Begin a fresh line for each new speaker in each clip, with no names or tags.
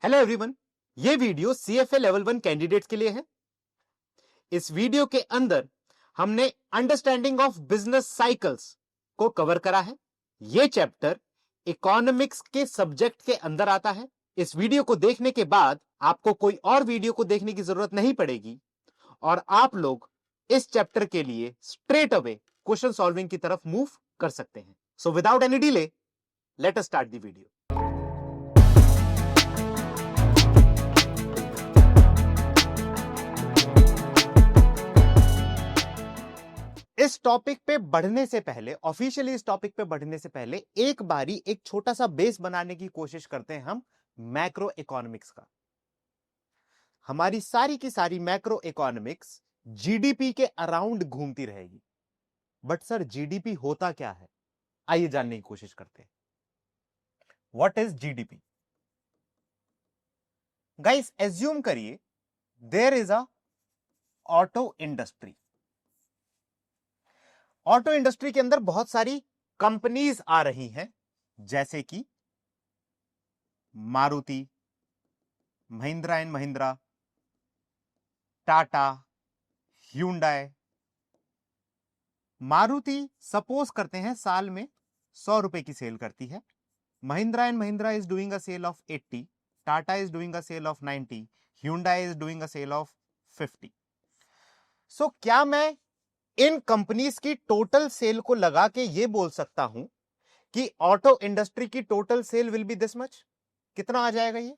Hello everyone, ये video CFA level 1 candidates के लिए है। इस वीडियो के अंदर हमने अंडरस्टैंडिंग ऑफ बिजनेस साइकिल्स को कवर करा है। ये चैप्टर इकोनॉमिक्स के सब्जेक्ट के अंदर आता है। इस वीडियो को देखने के बाद आपको कोई और वीडियो को देखने की जरूरत नहीं पड़ेगी और आप लोग इस चैप्टर के लिए स्ट्रेट अवे क्वेश्चन सॉल्विंग की तरफ मूव कर सकते हैं। So without any delay, let us start the video. इस टॉपिक पे बढ़ने से पहले, ऑफिशियली इस टॉपिक पे बढ़ने से पहले एक बारी एक छोटा सा बेस बनाने की कोशिश करते हैं हम मैक्रो इकोनॉमिक्स का। हमारी सारी की सारी मैक्रो इकोनॉमिक्स जीडीपी के अराउंड घूमती रहेगी। बट सर, जीडीपी होता क्या है? आइए जानने की कोशिश करते हैं। What is GDP? Guys, assume करिए there is a auto industry. Auto industry के अंदर बहुत सारी कंपनीज आ रही हैं, जैसे कि Maruti, Mahindra and Mahindra, Tata, Hyundai. Maruti suppose करते हैं साल में 100 रुपए की सेल करती है। Mahindra and Mahindra is doing a sale of 80, Tata is doing a sale of 90, Hyundai is doing a sale of 50। So क्या मैं इन कंपनीज की टोटल सेल को लगा के ये बोल सकता हूं कि ऑटो इंडस्ट्री की total sale will be this much? कितना आ जाएगा ये?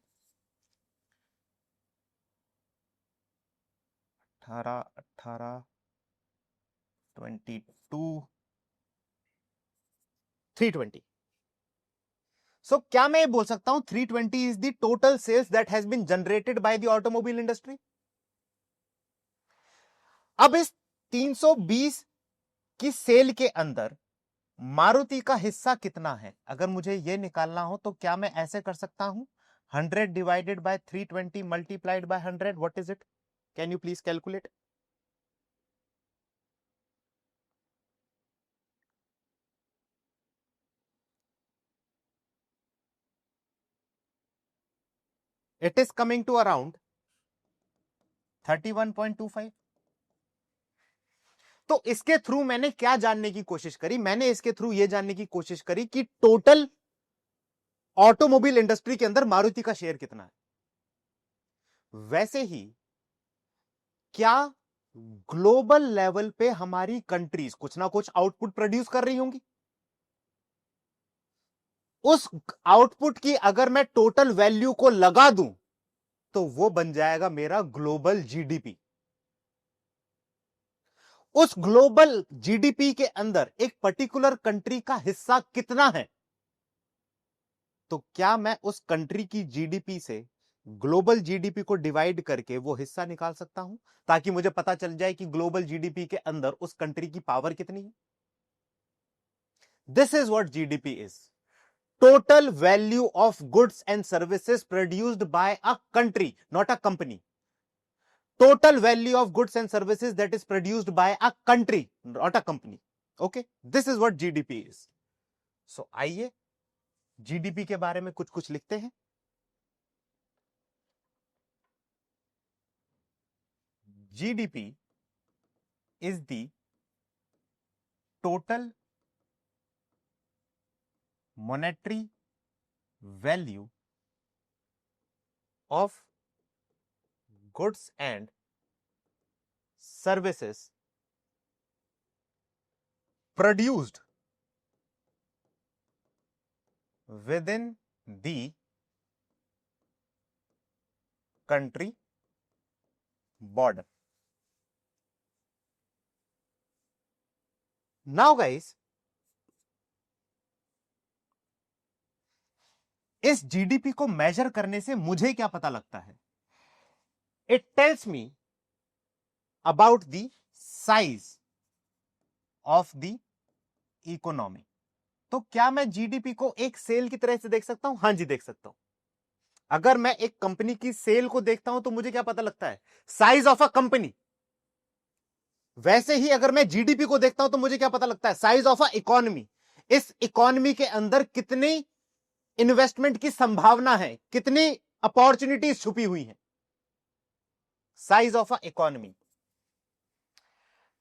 18, 18, 22, 320। सो क्या मैं ये बोल सकता हूं 320 is the total sales that has been generated by the automobile industry? अब इस 320 की सेल के अंदर मारुति का हिस्सा कितना है अगर मुझे यह निकालना हो, तो क्या मैं ऐसे कर सकता हूं 100 divided by 320 multiplied by 100? What is it? Can you please calculate? It is coming to around 31.25। तो इसके थ्रू मैंने क्या जानने की कोशिश करी? मैंने इसके थ्रू यह जानने की कोशिश करी कि टोटल ऑटोमोबाइल इंडस्ट्री के अंदर मारुति का शेयर कितना है। वैसे ही क्या ग्लोबल लेवल पे हमारी कंट्रीज कुछ ना कुछ आउटपुट प्रोड्यूस कर रही होंगी? उस आउटपुट की अगर मैं टोटल वैल्यू को लगा दूं तो वो बन जाएगा मेरा ग्लोबल जीडीपी। उस ग्लोबल जीडीपी के अंदर एक पर्टिकुलर कंट्री का हिस्सा कितना है, तो क्या मैं उस कंट्री की जीडीपी से ग्लोबल जीडीपी को डिवाइड करके वो हिस्सा निकाल सकता हूं, ताकि मुझे पता चल जाए कि ग्लोबल जीडीपी के अंदर उस कंट्री की पावर कितनी है। This is what GDP is. Total value of goods and services produced by a country, not a company. Total value of goods and services that is produced by a country, not a company. Okay, this is what GDP is. So आइए GDP के बारे में कुछ कुछ लिखते हैं। GDP is the total monetary value of goods and services produced within the country border. Now guys, इस GDP को मेजर करने से मुझे क्या पता लगता है? It tells me about the size of the economy. तो क्या मैं जीडीपी को एक सेल की तरह से देख सकता हूं? हां जी, देख सकता हूं। अगर मैं एक कंपनी की सेल को देखता हूं तो मुझे क्या पता लगता है? Size of a company. वैसे ही अगर मैं जीडीपी को देखता हूं तो मुझे क्या पता लगता है? Size of a economy. इस इकोनॉमी के अंदर कितनी इन्वेस्टमेंट की संभावना है, कितनी अपॉर्चुनिटीज छुपी हुई हैं। Size of a economy.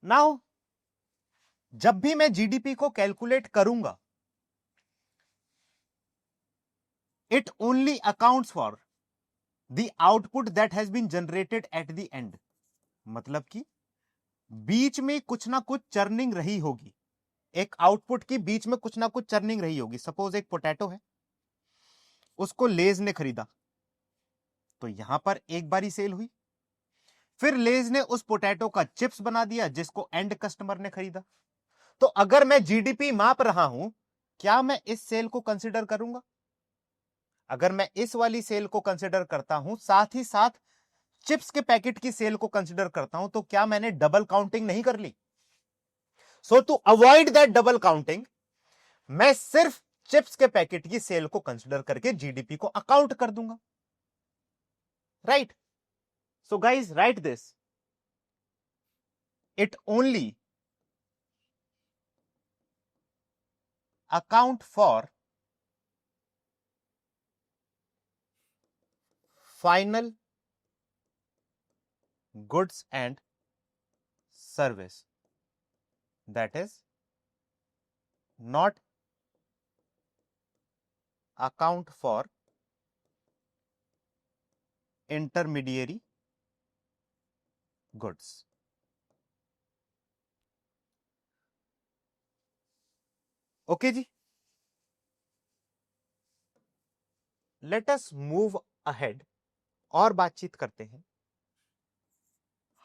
Now जब भी मैं जीडीपी को कैलकुलेट करूंगा, it only accounts for the output that has been generated at the end. मतलब कि बीच में कुछ ना कुछ चर्निंग रही होगी, एक आउटपुट की बीच में कुछ ना कुछ चर्निंग रही होगी। सपोज एक पोटैटो है, उसको लेज ने खरीदा, तो यहां पर एक बारी सेल हुई, फिर लेज ने उस पोटैटो का चिप्स बना दिया जिसको एंड कस्टमर ने खरीदा। तो अगर मैं जीडीपी माप रहा हूं, क्या मैं इस सेल को कंसिडर करूंगा? अगर मैं इस वाली सेल को कंसिडर करता हूं, साथ ही साथ चिप्स के पैकेट की सेल को कंसिडर करता हूं, तो क्या मैंने डबल काउंटिंग नहीं कर ली? So to avoid that double counting, मैं सिर्फ चिप्स के पैकेट की सेल को कंसिडर करके जीडीपी को अकाउंट कर दूंगा। Right? So guys, right this, it only account for final goods and service, that is not account for intermediary goods. Okay जी, लेट अस मूव अहेड और बातचीत करते हैं।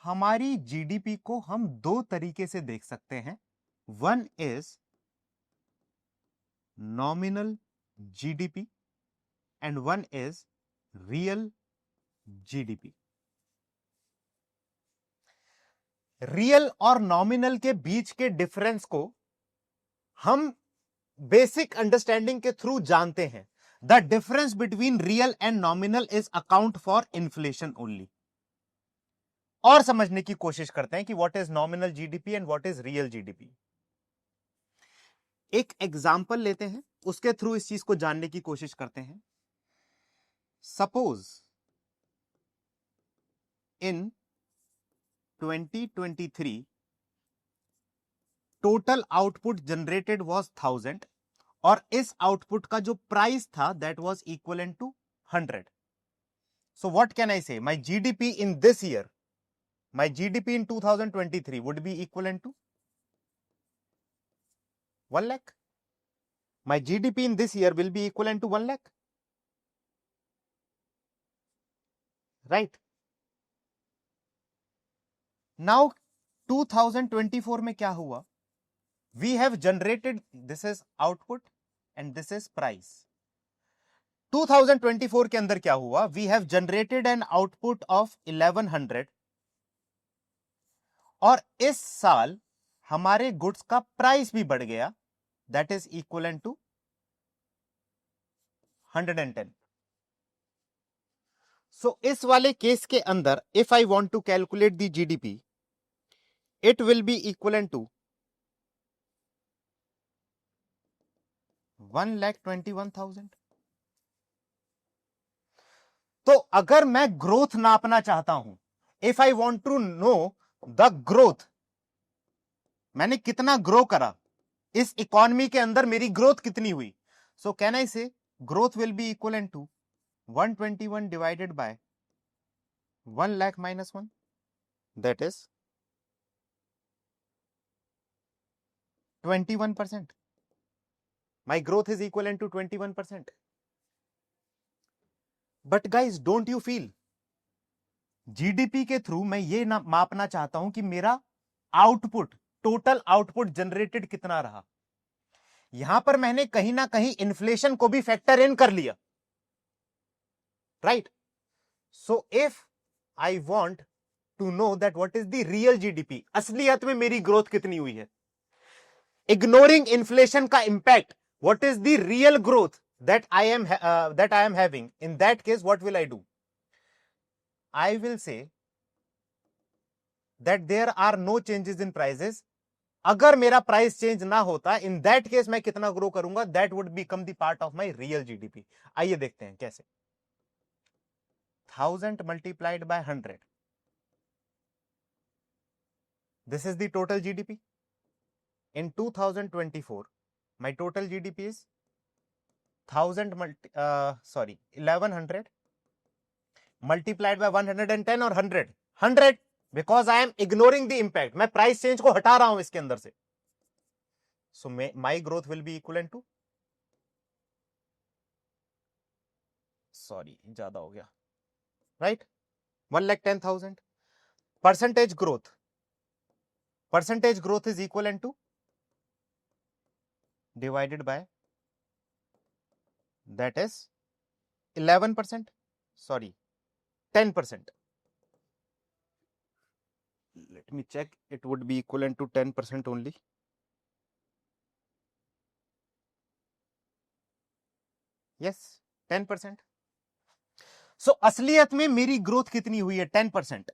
हमारी जीडीपी को हम दो तरीके से देख सकते हैं। One is nominal GDP and one is real GDP. Real और नॉमिनल के बीच के डिफरेंस को हम बेसिक अंडरस्टैंडिंग के थ्रू जानते हैं। The difference between real and nominal is account for inflation only. और समझने की कोशिश करते हैं कि what is nominal GDP and what is real GDP. एक एग्जाम्पल लेते हैं, उसके थ्रू इस चीज को जानने की कोशिश करते हैं। Suppose in 2023 total output generated was 1000 और इस आउटपुट का जो प्राइस था that was equal to 100। So what can I say, my GDP in this year, my GDP in 2023 would be equal to 1 lakh. My GDP in this year will be equivalent to 1 lakh. Right? Now 2024 में क्या हुआ? We have generated, this is output and this is price. 2024 के अंदर क्या हुआ? We have generated an output of 1100 और इस साल हमारे गुड्स का प्राइस भी बढ़ गया, that is equivalent to 110. So इस वाले केस के अंदर if I want to calculate the GDP, it will be equivalent to 1,21,000. तो अगर मैं ग्रोथ नापना चाहता हूं, if I want to know the growth, मैंने कितना ग्रो करा इस इकोनॉमी के अंदर, मेरी ग्रोथ कितनी हुई, सो can I say growth will be equal to 121 divided by 1 lakh minus 1, that is 21%. My growth is equivalent to 21%. But guys, don't you feel GDP के थ्रू मैं ये मापना चाहता हूं कि मेरा आउटपुट, टोटल आउटपुट जनरेटेड कितना रहा। यहां पर मैंने कहीं ना कहीं इन्फ्लेशन को भी फैक्टर इन कर लिया, right? So if I want to know that what is the real GDP, असलियत में मेरी ग्रोथ कितनी हुई है, इग्नोरिंग इन्फ्लेशन का impact, what is the real growth that I am having, in that case what will I do? I will say that there are no changes in prices. अगर मेरा price change ना होता, इन that case मैं कितना grow करूंगा, that would become the part of my real GDP. आइए देखते हैं कैसे। 1000 multiplied by 100. This is the total GDP. In 2024, my total GDP is 1100 multiplied by 110 or 100. 100 because I am ignoring the impact. मैं price change को हटा रहा हूं इसके अंदर से. So my growth will be equivalent to, sorry ज्यादा हो गया, right? 1,10,000. Percentage growth is equivalent to divided by, that is 11%, sorry 10%. Let me check, it would be equivalent to 10% only. Yes, 10%. So असलियत में मेरी ग्रोथ कितनी हुई है? 10%.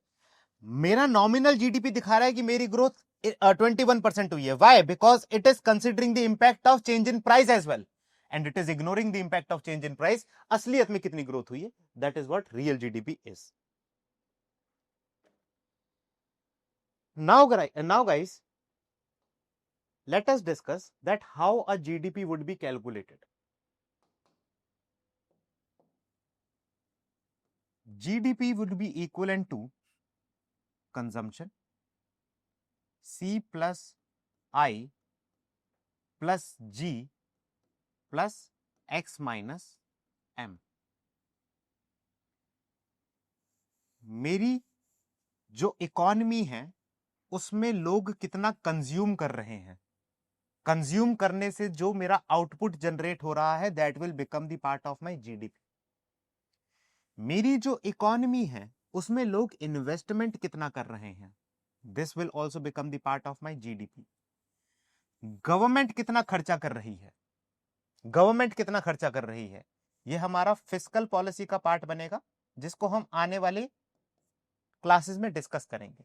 मेरा नॉमिनल जीडीपी दिखा रहा है कि मेरी ग्रोथ 21% हुई है. Why? Because it is considering the impact of change in price as well, and it is ignoring the impact of change in price. असलियत में कितनी ग्रोथ हुई है? That is what real GDP is. Now guys, let us discuss that how a GDP would be calculated. GDP would be equivalent to consumption C plus I plus G plus X minus M. मेरी जो economy है उसमें लोग कितना consume कर रहे हैं, consume करने से जो मेरा आउटपुट जनरेट हो रहा है, that will become the part of my GDP. मेरी जो इकोनॉमी है उसमें लोग इन्वेस्टमेंट कितना कर रहे हैं, this will also become the part of my GDP. Government कितना खर्चा कर रही है, गवर्नमेंट कितना खर्चा कर रही है, ये हमारा फिस्कल पॉलिसी का पार्ट बनेगा, जिसको हम आने वाले क्लासेस में डिस्कस करेंगे.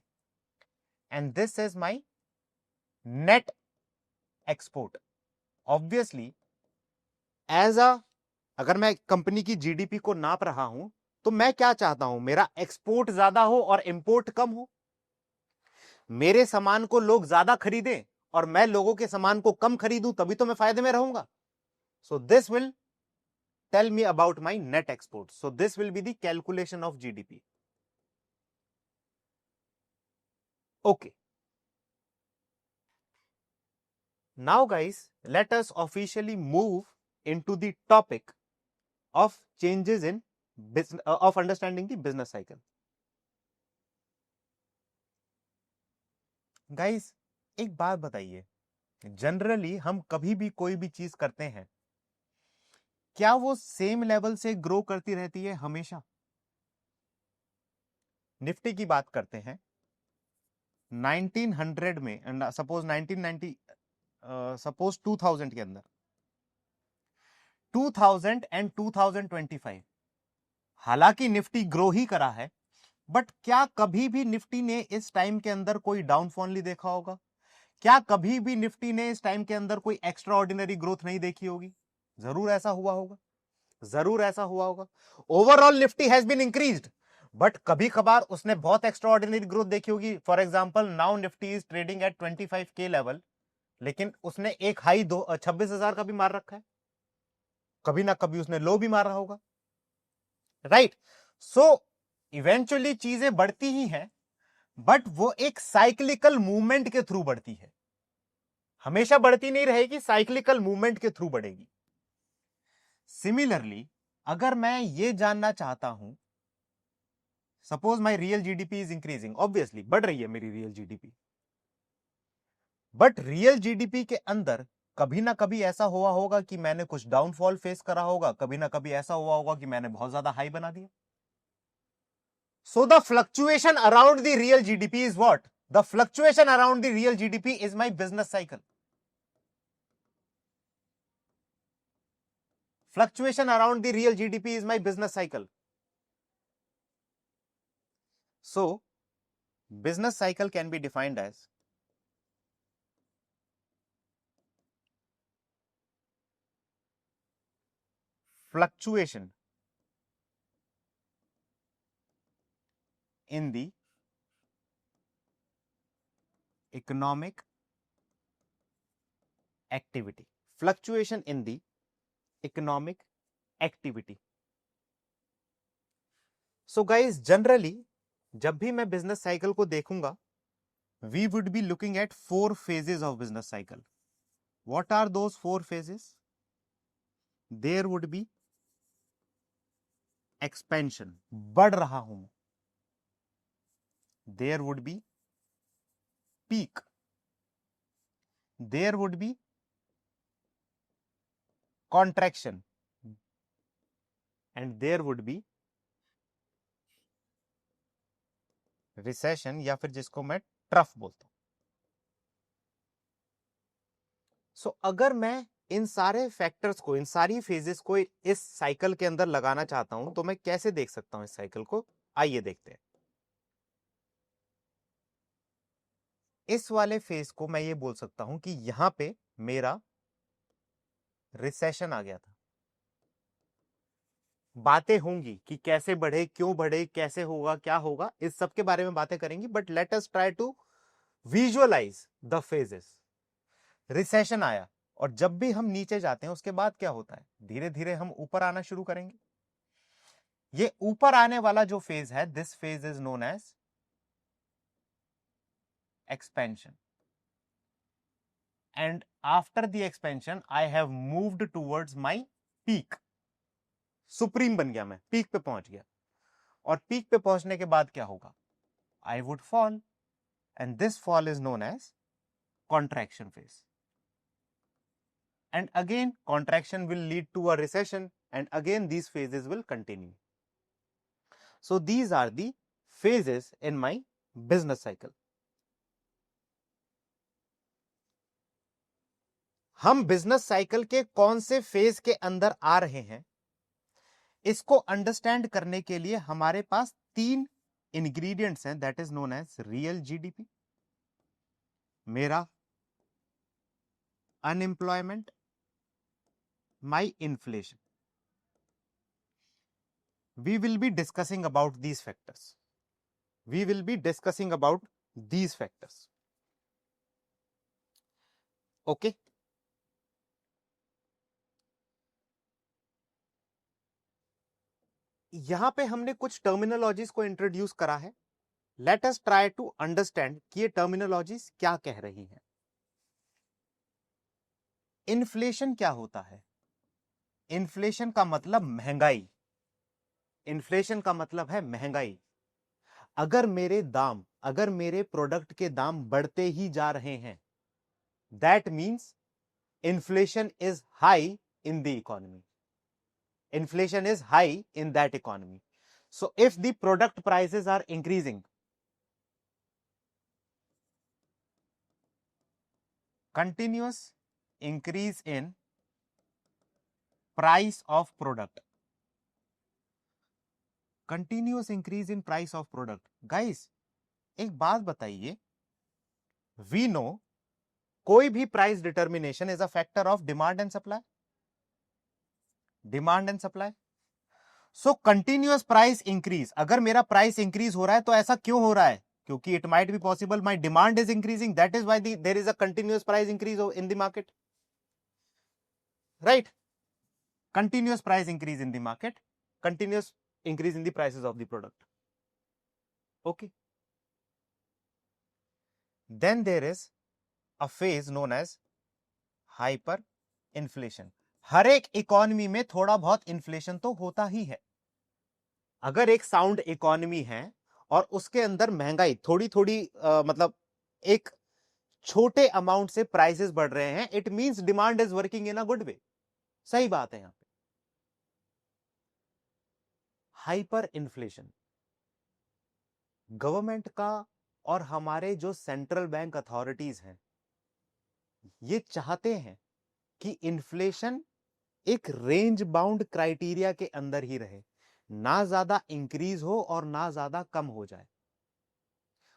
And this is my net export. Obviously as a, अगर मैं कंपनी की जीडीपी को नाप रहा हूं तो मैं क्या चाहता हूं, मेरा एक्सपोर्ट ज्यादा हो और इंपोर्ट कम हो, मेरे सामान को लोग ज्यादा खरीदें और मैं लोगों के सामान को कम खरीदूं, तभी तो मैं फायदे में रहूंगा. So this will tell me about my net export. So this will be the calculation of GDP. Okay, now guys, let us officially move into the topic of changes in business, of understanding the business cycle. Guys, एक बात बताइए, generally हम कभी भी कोई भी चीज करते हैं, क्या वो सेम लेवल से ग्रो करती रहती है हमेशा? निफ्टी की बात करते हैं, 1900 में, सपोज 1990, सपोज 2000 के अंदर, 2000 एंड 2025, हालांकि निफ्टी ग्रो ही करा है, बट क्या कभी भी निफ्टी ने इस टाइम के अंदर कोई डाउनफॉल नहीं देखा होगा? क्या कभी भी निफ्टी ने इस टाइम के अंदर कोई एक्स्ट्रा ऑर्डिनरी ग्रोथ नहीं देखी होगी? जरूर ऐसा हुआ होगा, जरूर ऐसा हुआ होगा. Overall Nifty has been increased, but कभी कभार उसने बहुत एक्स्ट्रा ऑर्डिनरी ग्रोथ देखी होगी. For example, now Nifty is trading at 25K level, लेकिन उसने एक हाई 26,000 का भी मार रखा है, कभी ना कभी उसने लो भी मारा होगा, राइट? सो इवेंचुअली चीजें बढ़ती ही हैं, बट वो एक साइक्लिकल मूवमेंट के थ्रू बढ़ती है, हमेशा बढ़ती नहीं रहेगी, साइक्लिकल मूवमेंट के थ्रू बढ़ेगी. सिमिलरली अगर मैं ये जानना चाहता हूं, suppose my real GDP is increasing, obviously बढ़ रही है मेरी real GDP, but real GDP के अंदर कभी ना कभी ऐसा हुआ होगा कि मैंने कुछ डाउनफॉल फेस करा होगा, कभी ना कभी ऐसा हुआ होगा कि मैंने बहुत ज्यादा हाई बना दिया. So the fluctuation around the real GDP is what? The fluctuation around the real GDP is my business cycle. Fluctuation around the real GDP is my business cycle. So business cycle can be defined as fluctuation in the economic activity. Fluctuation in the economic activity. So guys, generally जब भी मैं business cycle को देखूंगा, we would be looking at 4 phases of business cycle. What are those 4 phases? There would be expansion, बढ़ रहा हूं. There would be peak. There would be contraction. And there would be recession, या फिर जिसको मैं trough बोलता हूं. सो अगर मैं इन सारे फैक्टर्स को, इन सारी फेजेस को इस साइकिल के अंदर लगाना चाहता हूं, तो मैं कैसे देख सकता हूं इस साइकिल को? आइए देखते हैं. इस वाले फेज को मैं ये बोल सकता हूं कि यहां पे मेरा रिसेशन आ गया था. बातें होंगी कि कैसे बढ़े, क्यों बढ़े, कैसे होगा, क्या होगा, इस सब के बारे में बातें करेंगी. But let us try to visualize the phases. Recession आया, और जब भी हम नीचे जाते हैं उसके बाद क्या होता है? धीरे धीरे हम ऊपर आना शुरू करेंगे. ये ऊपर आने वाला जो फेज है, this phase is known as expansion. And after the expansion I have moved towards my peak. Supreme बन गया, मैं पीक पे पहुंच गया. और पीक पे पहुंचने के बाद क्या होगा? I would fall, and this fall is known as contraction phase. And again contraction will lead to a recession, and again these phases will continue. So these are the phases in my business cycle. हम business cycle के कौन से phase के अंदर आ रहे हैं, इसको understand करने के लिए हमारे पास 3 इंग्रेडिएंट्स हैं. That is known as real GDP, मेरा unemployment, my inflation. We will be discussing about these factors. We will be discussing about these factors. Okay. यहां पे हमने कुछ टर्मिनोलॉजीज को इंट्रोड्यूस करा है. Let us try to understand कि ये टर्मिनोलॉजीज क्या कह रही हैं. इन्फ्लेशन क्या होता है? इन्फ्लेशन का मतलब महंगाई. इन्फ्लेशन का मतलब है महंगाई. अगर मेरे दाम, अगर मेरे प्रोडक्ट के दाम बढ़ते ही जा रहे हैं, that means inflation is high in the economy. Inflation is high in that economy. So if the product prices are increasing, continuous increase in price of product, continuous increase in price of product. Guys, एक बात बताइए, we know कोई भी price determination is a factor of demand and supply. Demand and supply. So continuous price increase. अगर मेरा price increase हो रहा है तो ऐसा क्यों हो रहा है? क्योंकि it might be possible my demand is increasing, that is why there is a continuous price increase in the market. Right? Continuous price increase in the market, continuous increase in the prices of the product. Okay. Then there is a phase known as hyper inflation. हर एक economy में थोड़ा बहुत inflation तो होता ही है. अगर एक साउंड इकोनॉमी है और उसके अंदर महंगाई थोड़ी थोड़ी मतलब एक छोटे अमाउंट से प्राइसेस बढ़ रहे हैं, it means demand is working in a good way. सही बात है. यहां पे हाइपर इन्फ्लेशन, गवर्नमेंट का और हमारे जो सेंट्रल बैंक अथॉरिटीज हैं, ये चाहते हैं कि इन्फ्लेशन एक रेंज बाउंड क्राइटेरिया के अंदर ही रहे, ना ज्यादा इंक्रीज हो और ना ज्यादा कम हो जाए.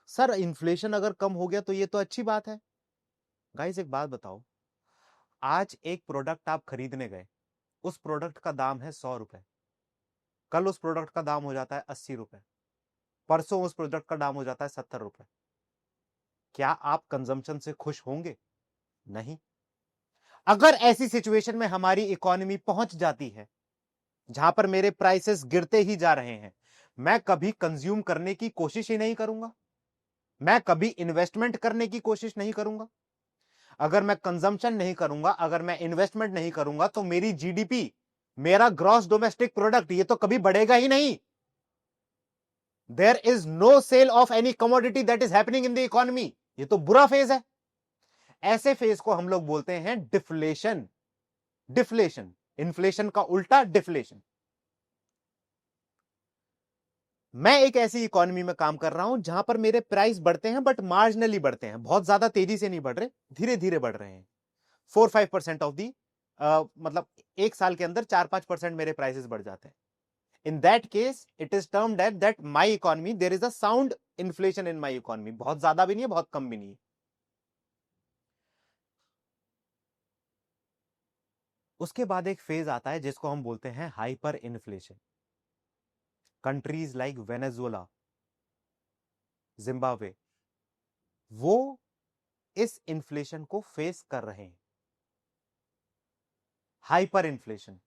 सर इन्फ्लेशन अगर कम हो गया तो ये तो अच्छी बात है. गाइस एक बात बताओ, आज एक प्रोडक्ट आप खरीदने गए, उस प्रोडक्ट का दाम है 100 रुपए, कल उस प्रोडक्ट का दाम हो जाता है 80 रुपए. परसों उस प्रोडक्ट का दाम हो जाता है 70 रुपए। क्या आप कंजम्पशन से खुश होंगे? नहीं। अगर ऐसी सिचुएशन में हमारी इकोनॉमी पहुंच जाती है जहां पर मेरे प्राइसेस गिरते ही जा रहे हैं, मैं कभी कंज्यूम करने की कोशिश ही नहीं करूंगा, मैं कभी इन्वेस्टमेंट करने की कोशिश नहीं करूंगा। अगर मैं कंजम्पशन नहीं करूंगा, अगर मैं इन्वेस्टमेंट नहीं करूंगा, तो मेरी जीडीपी, मेरा ग्रॉस डोमेस्टिक प्रोडक्ट, ये तो कभी बढ़ेगा ही नहीं। There is no sale of any commodity that is happening in the economy. ये तो बुरा फेज है। ऐसे फेज को हम लोग बोलते हैं डिफ्लेशन। डिफ्लेशन, इन्फ्लेशन का उल्टा डिफ्लेशन। मैं एक ऐसी इकोनॉमी में काम कर रहा हूं जहां पर मेरे प्राइस बढ़ते हैं, बट मार्जिनली बढ़ते हैं, बहुत ज्यादा तेजी से नहीं बढ़ रहे, धीरे धीरे बढ़ रहे हैं। 4-5% ऑफ दी, मतलब एक साल के अंदर 4-5% मेरे प्राइसेस बढ़ जाते हैं। In that case it is termed at that my economy, there is a sound inflation in my economy. बहुत ज्यादा भी नहीं है, बहुत कम भी नहीं है। उसके बाद एक फेज आता है जिसको हम बोलते हैं hyper inflation. Countries like Venezuela, Zimbabwe, वो इस इन्फ्लेशन को फेस कर रहे हैं। हाइपर इन्फ्लेशन,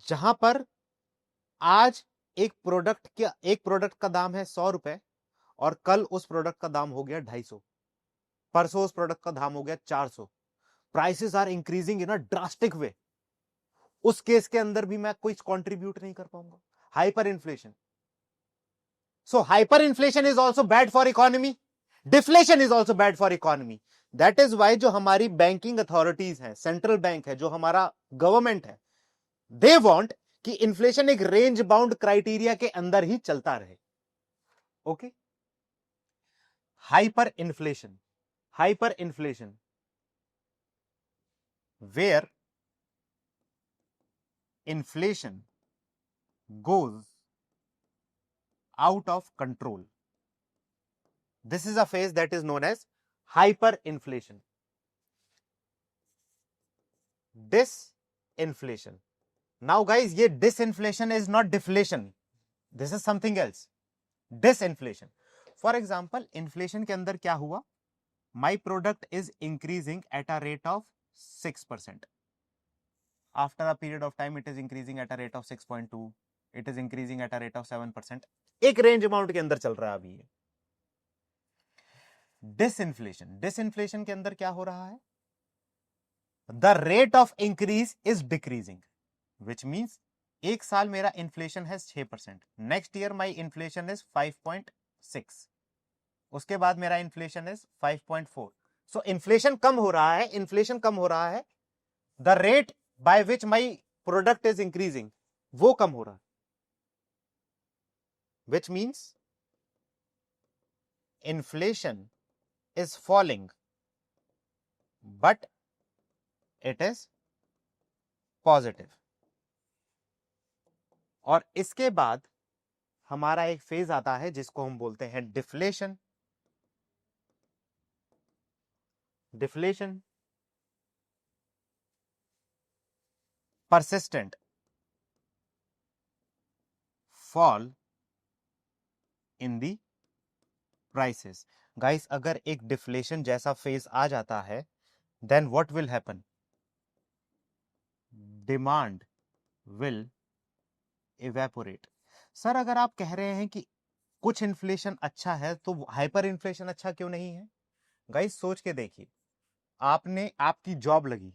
जहां पर आज एक प्रोडक्ट का दाम है 100 रुपए, और कल उस प्रोडक्ट का दाम हो गया 250, परसों उस प्रोडक्ट का दाम हो गया 400। Prices are increasing in a drastic way. उस केस के अंदर भी मैं कोई कंट्रीब्यूट नहीं कर पाऊंगा। Hyper inflation. So hyper inflation is also bad for economy, deflation is also bad for economy. That is why जो हमारी बैंकिंग अथॉरिटीज है, सेंट्रल बैंक है, जो हमारा गवर्नमेंट है, दे वॉन्ट कि इन्फ्लेशन एक रेंज बाउंड क्राइटेरिया के अंदर ही चलता रहे। Okay. Hyper inflation, hyper inflation where inflation goes out of control. This is a phase that is known as hyperinflation. Disinflation. Now guys, ये disinflation is not deflation. This is something else. Disinflation. For example, inflation के अंदर क्या हुआ? My product is increasing at a rate of 6%. After a period of time, it is increasing at a rate of 6.2. It is increasing at a rate of 7%. एक range amount के अंदर चल रहा है अभी ये। डिसइंफ्लेशन, डिसइंफ्लेशन के अंदर क्या हो रहा है? The rate of increase is decreasing, which means एक साल मेरा इन्फ्लेशन है 6%, next year my inflation is 5.6, उसके बाद मेरा इन्फ्लेशन इज 5.4। सो इन्फ्लेशन कम हो रहा है, इन्फ्लेशन कम हो रहा है, the rate by which my product is increasing वो कम हो रहा है, which means inflation is falling, but it is positive. और इसके बाद हमारा एक फेज आता है जिसको हम बोलते हैं deflation. Deflation, persistent fall in the prices. Guys, अगर एक डिफ्लेशन जैसा फेज आ जाता है, then what will happen? Demand will evaporate. Sir, अगर आप कह रहे हैं कि कुछ इन्फ्लेशन अच्छा है, तो हाइपर इन्फ्लेशन अच्छा क्यों नहीं है? गाइस, सोच के देखिए, आपकी जॉब लगी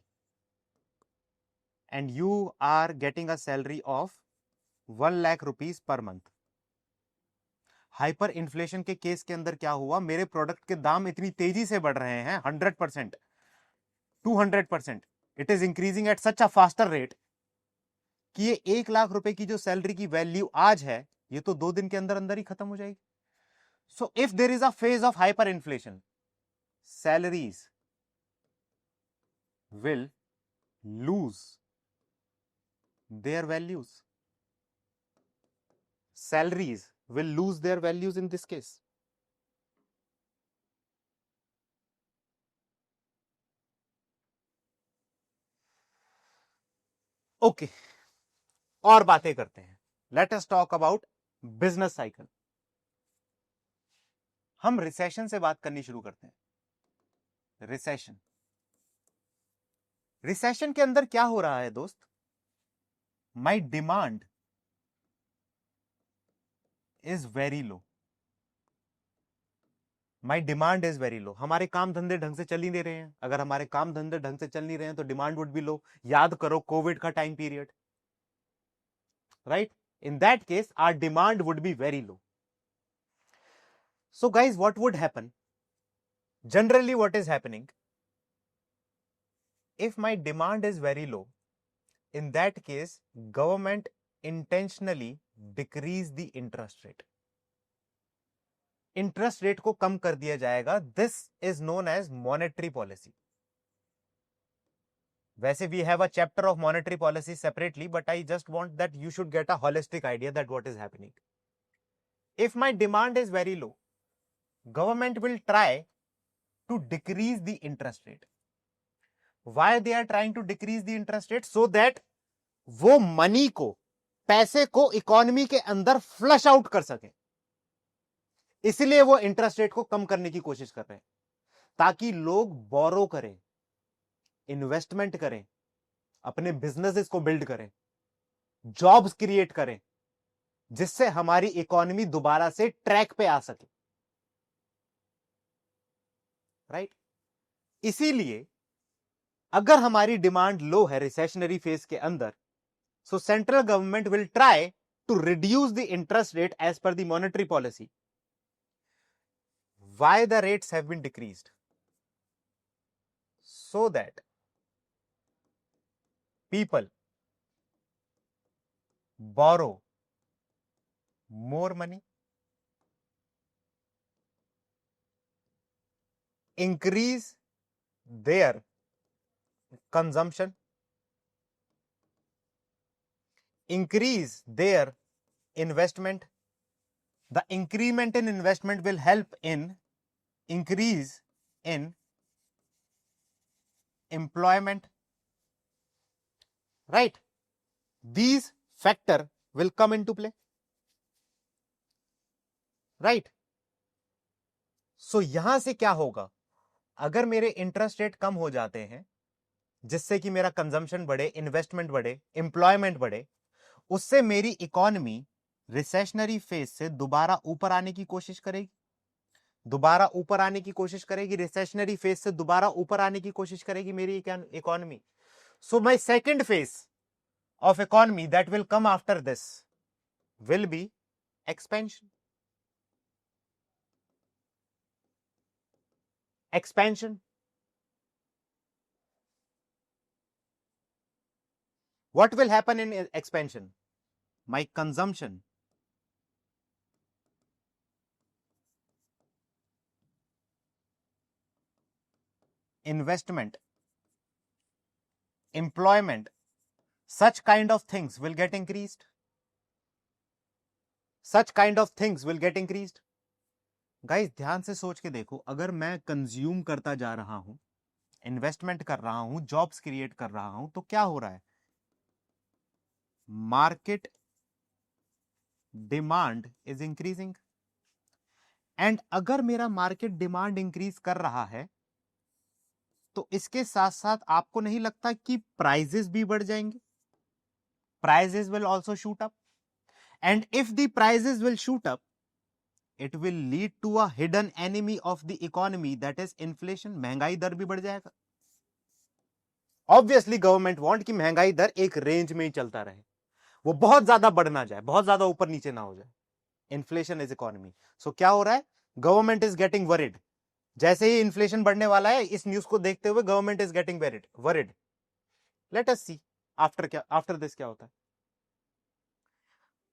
and you are getting a salary of 1 lakh rupees per month. Hyper inflation के केस के अंदर क्या हुआ? मेरे प्रोडक्ट के दाम इतनी तेजी से बढ़ रहे हैं, 100%, 200%, it is increasing at such a faster rate कि ये 1 लाख रुपए की जो सैलरी की वैल्यू आज है, ये तो 2 दिन के अंदर अंदर ही खत्म हो जाएगी। So if there is a phase of hyper inflation, salaries will lose their values. Salaries will lose their values in this case. Okay, और बातें करते हैं। Let us talk about business cycle. हम रिसेशन से बात करनी शुरू करते हैं। रिसेशन, रिसेशन के अंदर क्या हो रहा है दोस्त? माई demand is very low, my demand is very लो। हमारे काम धंधे ढंग से चल ही नहीं रहे हैं। अगर हमारे काम धंधे ढंग से चल नहीं रहे हैं तो डिमांड वुड बी लो। याद करो कोविड का time period, right? In that case our demand would be very low. So guys, what would happen? Generally what is happening, if my demand is very low, in that case government intentionally decrease the interest rate. Interest rate को कम कर दिया जाएगा. This is known as monetary policy. वैसे we have a chapter of monetary policy separately, but I just want that you should get a holistic idea that what is happening. If my demand is very low, government will try to decrease the interest rate. Why they are trying to decrease the interest rate? So that वो money को, पैसे को economy के अंदर flush out कर सके. इसलिए वो इंटरेस्ट रेट को कम करने की कोशिश कर रहे हैं, ताकि लोग बोरो करें, इन्वेस्टमेंट करें, अपने बिजनेसेस को बिल्ड करें, जॉब्स क्रिएट करें, जिससे हमारी इकोनॉमी दोबारा से ट्रैक पे आ सके. राइट? इसीलिए अगर हमारी डिमांड लो है रिसेशनरी फेज के अंदर, so central government will try to reduce the interest rate as per the monetary policy. Why the rates have been decreased? So that people borrow more money, increase their consumption, increase their investment. The increment in investment will help in increase in employment. Right? These factor will come into play. Right? So यहां से क्या होगा? अगर मेरे interest rate कम हो जाते हैं, जिससे कि मेरा कंजम्पशन बढ़े, इन्वेस्टमेंट बढ़े, एम्प्लॉयमेंट बढ़े, उससे मेरी इकोनॉमी रिसेशनरी फेज से दोबारा ऊपर आने की कोशिश करेगी. दोबारा ऊपर आने की कोशिश करेगी, रिसेशनरी फेज से दोबारा ऊपर आने की कोशिश करेगी मेरी economy. So my second phase of economy that will come after this will be expansion. Expansion. What will happen in expansion? My consumption, investment, employment, such kind of things will get increased. Such kind of things will get increased. Guys, ध्यान से सोच के देखो, अगर मैं consume करता जा रहा हूं, इन्वेस्टमेंट कर रहा हूं, जॉब्स क्रिएट कर रहा हूं, तो क्या हो रहा है? Market demand is increasing. And अगर मेरा मार्केट डिमांड इंक्रीज कर रहा है, तो इसके साथ साथ आपको नहीं लगता कि प्राइजेस भी बढ़ जाएंगे? Prices will also shoot up, and if the prices will shoot up, it will lead to a hidden enemy of the economy, that is inflation. महंगाई दर भी बढ़ जाएगा. Obviously government want कि महंगाई दर एक रेंज में ही चलता रहे, वो बहुत ज्यादा बढ़ ना जाए, बहुत ज्यादा ऊपर नीचे ना हो जाए. Inflation is economy. सो क्या हो रहा है? Government is getting worried. जैसे ही इन्फ्लेशन बढ़ने वाला है, इस न्यूज को देखते हुए government is getting worried. Let us see after this क्या होता है.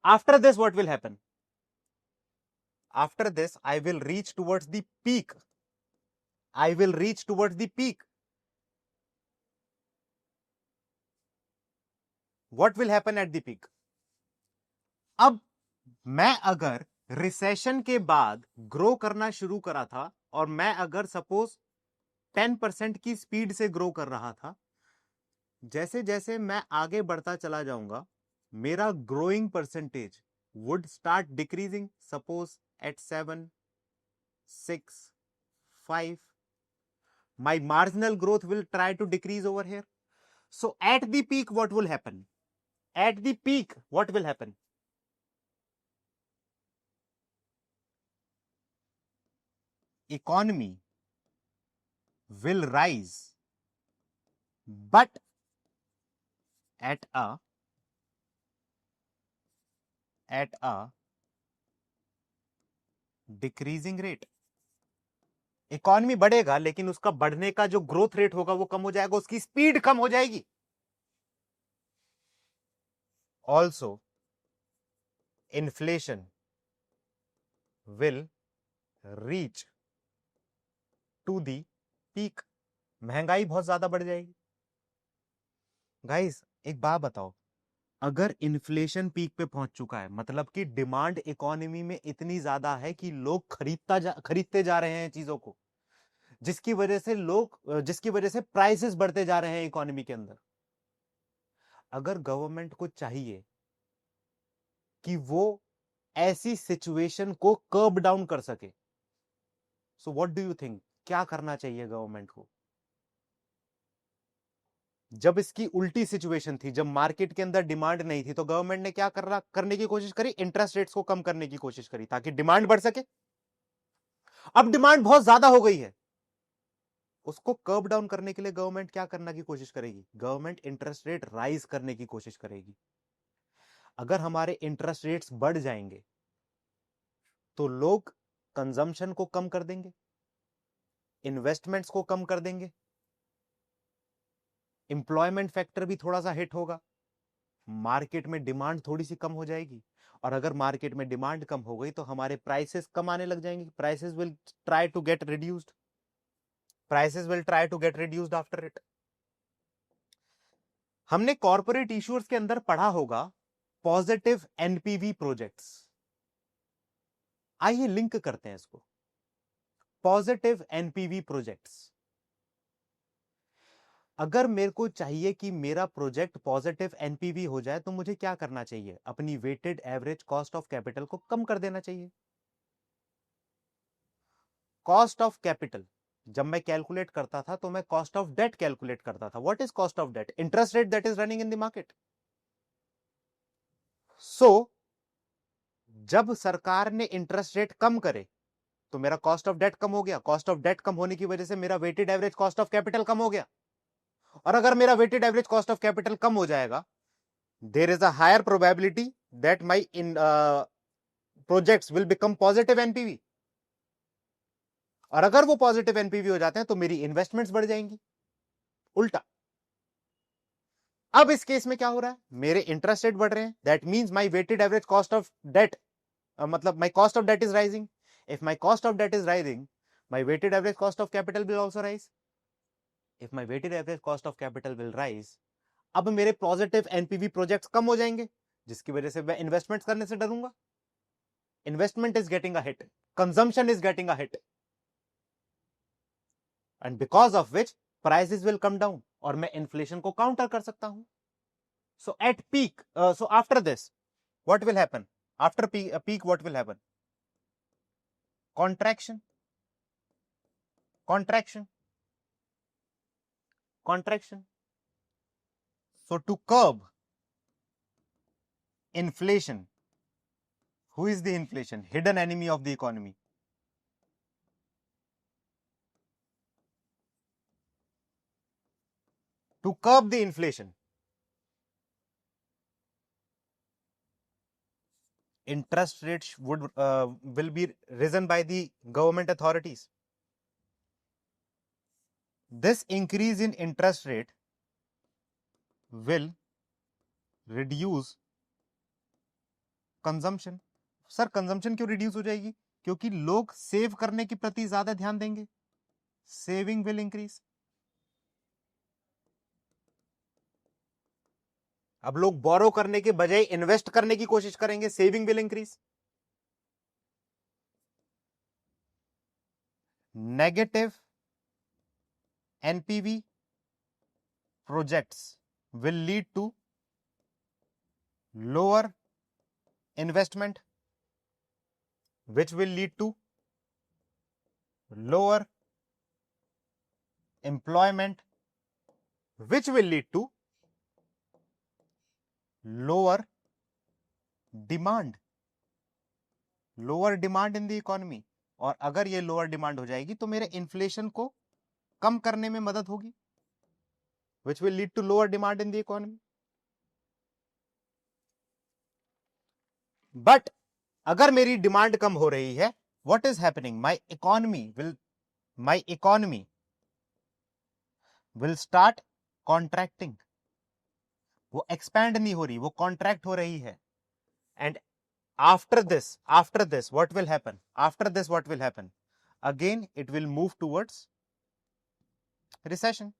After this, what will happen? After this, I will reach towards the peak. I will reach towards the peak. What will happen at the peak? अब मैं अगर recession के बाद grow करना शुरू करा था, और मैं अगर सपोज 10% की स्पीड से ग्रो कर रहा था, जैसे जैसे मैं आगे बढ़ता चला जाऊंगा, मेरा growing percentage would start decreasing. Suppose at 7, 6, 5. My marginal growth will try to decrease over here. So at the peak, what will happen? At the peak, what will happen? Economy will rise, but at a decreasing rate. Economy बढ़ेगा लेकिन उसका बढ़ने का जो growth rate होगा वो कम हो जाएगा, उसकी स्पीड कम हो जाएगी. Also inflation will reach to the peak. महंगाई बहुत ज्यादा बढ़ जाएगी. गाइस एक बात बताओ, अगर इन्फ्लेशन पीक पे पहुंच चुका है मतलब कि डिमांड इकोनॉमी में इतनी ज्यादा है कि लोग खरीदते जा रहे हैं चीजों को, जिसकी वजह से प्राइसेस बढ़ते जा रहे हैं इकोनॉमी के अंदर. अगर गवर्नमेंट को चाहिए कि वो ऐसी सिचुएशन को कर्ब डाउन कर सके, so what do you think, क्या करना चाहिए गवर्नमेंट को? जब इसकी उल्टी सिचुएशन थी, जब मार्केट के अंदर डिमांड नहीं थी, तो गवर्नमेंट ने क्या करने की कोशिश करी? इंटरेस्ट रेट्स को कम करने की कोशिश करी ताकि डिमांड बढ़ सके. अब डिमांड बहुत ज्यादा हो गई है, उसको कर्ब डाउन करने के लिए गवर्नमेंट क्या करने की कोशिश करेगी? गवर्नमेंट इंटरेस्ट रेट राइज करने की कोशिश करेगी. अगर हमारे इंटरेस्ट रेट्स बढ़ जाएंगे तो लोग कंजम्पशन को कम कर देंगे, इन्वेस्टमेंट्स को कम कर देंगे, एम्प्लॉयमेंट फैक्टर भी थोड़ा सा हिट होगा, मार्केट में डिमांड थोड़ी सी कम हो जाएगी. और अगर मार्केट में डिमांड कम हो गई तो हमारे प्राइसेस कम आने लग जाएंगे. Prices will try to get reduced. After it. हमने कॉर्पोरेट इश्यूअर्स के अंदर पढ़ा होगा पॉजिटिव एनपीवी प्रोजेक्ट्स. आइए लिंक करते हैं इसको. Positive NPV projects. अगर मेरे को चाहिए कि मेरा प्रोजेक्ट पॉजिटिव एनपीवी हो जाए तो मुझे क्या करना चाहिए? अपनी weighted average cost of capital को कम कर देना चाहिए. कॉस्ट ऑफ कैपिटल जब मैं कैलकुलेट करता था तो मैं कॉस्ट ऑफ डेट कैलकुलेट करता था. What is cost of debt? Interest rate that is running in the market. So जब सरकार ने इंटरेस्ट रेट कम करे तो मेरा कॉस्ट ऑफ डेट कम हो गया. कॉस्ट ऑफ डेट कम होने की वजह से मेरा weighted average cost of capital कम हो गया. और अगर मेरा weighted average cost of capital कम हो जाएगा, there is a higher probability that my in projects will become positive NPV. और अगर वो पॉजिटिव एनपीवी हो जाते हैं तो मेरी इन्वेस्टमेंट्स बढ़ जाएंगी. उल्टा. अब इस केस में क्या हो रहा है? मेरे इंटरेस्ट रेट बढ़ रहे हैं. That means my weighted average cost of debt, मतलब my cost of debt is rising. If my cost of debt is rising, my weighted average cost of capital will also rise. If my weighted average cost of capital will rise, अब मेरे positive NPV projects कम हो जाएंगे, जिसकी वजह से मैं investments करने से डरूंगा. Investment is getting a hit, consumption is getting a hit, and because of which prices will come down और मैं इन्फ्लेशन को काउंटर कर सकता हूं. So at peak, so after this what will happen? After peak what will happen? Contraction, contraction, contraction. So to curb inflation, who is the inflation? Hidden enemy of the economy. To curb the inflation, interest rates will be risen by the government authorities. This increase in interest rate will reduce consumption. Sir consumption क्यों reduce हो जाएगी? क्योंकि लोग save करने के प्रति ज्यादा ध्यान देंगे. Saving will increase. अब लोग बोरो करने के बजाय इन्वेस्ट करने की कोशिश करेंगे. Saving will increase. Negative NPV projects will lead to lower investment, which will lead to lower employment, which will lead to lower demand, lower demand in the economy. और अगर ये लोअर डिमांड हो जाएगी तो मेरे इन्फ्लेशन को कम करने में मदद होगी, which will lead to lower demand in the economy. But अगर मेरी डिमांड कम हो रही है, what is happening? My economy will start contracting. वो expand नहीं हो रही, वो contract हो रही है. And after this, what will happen? After this, what will happen? Again, it will move towards recession.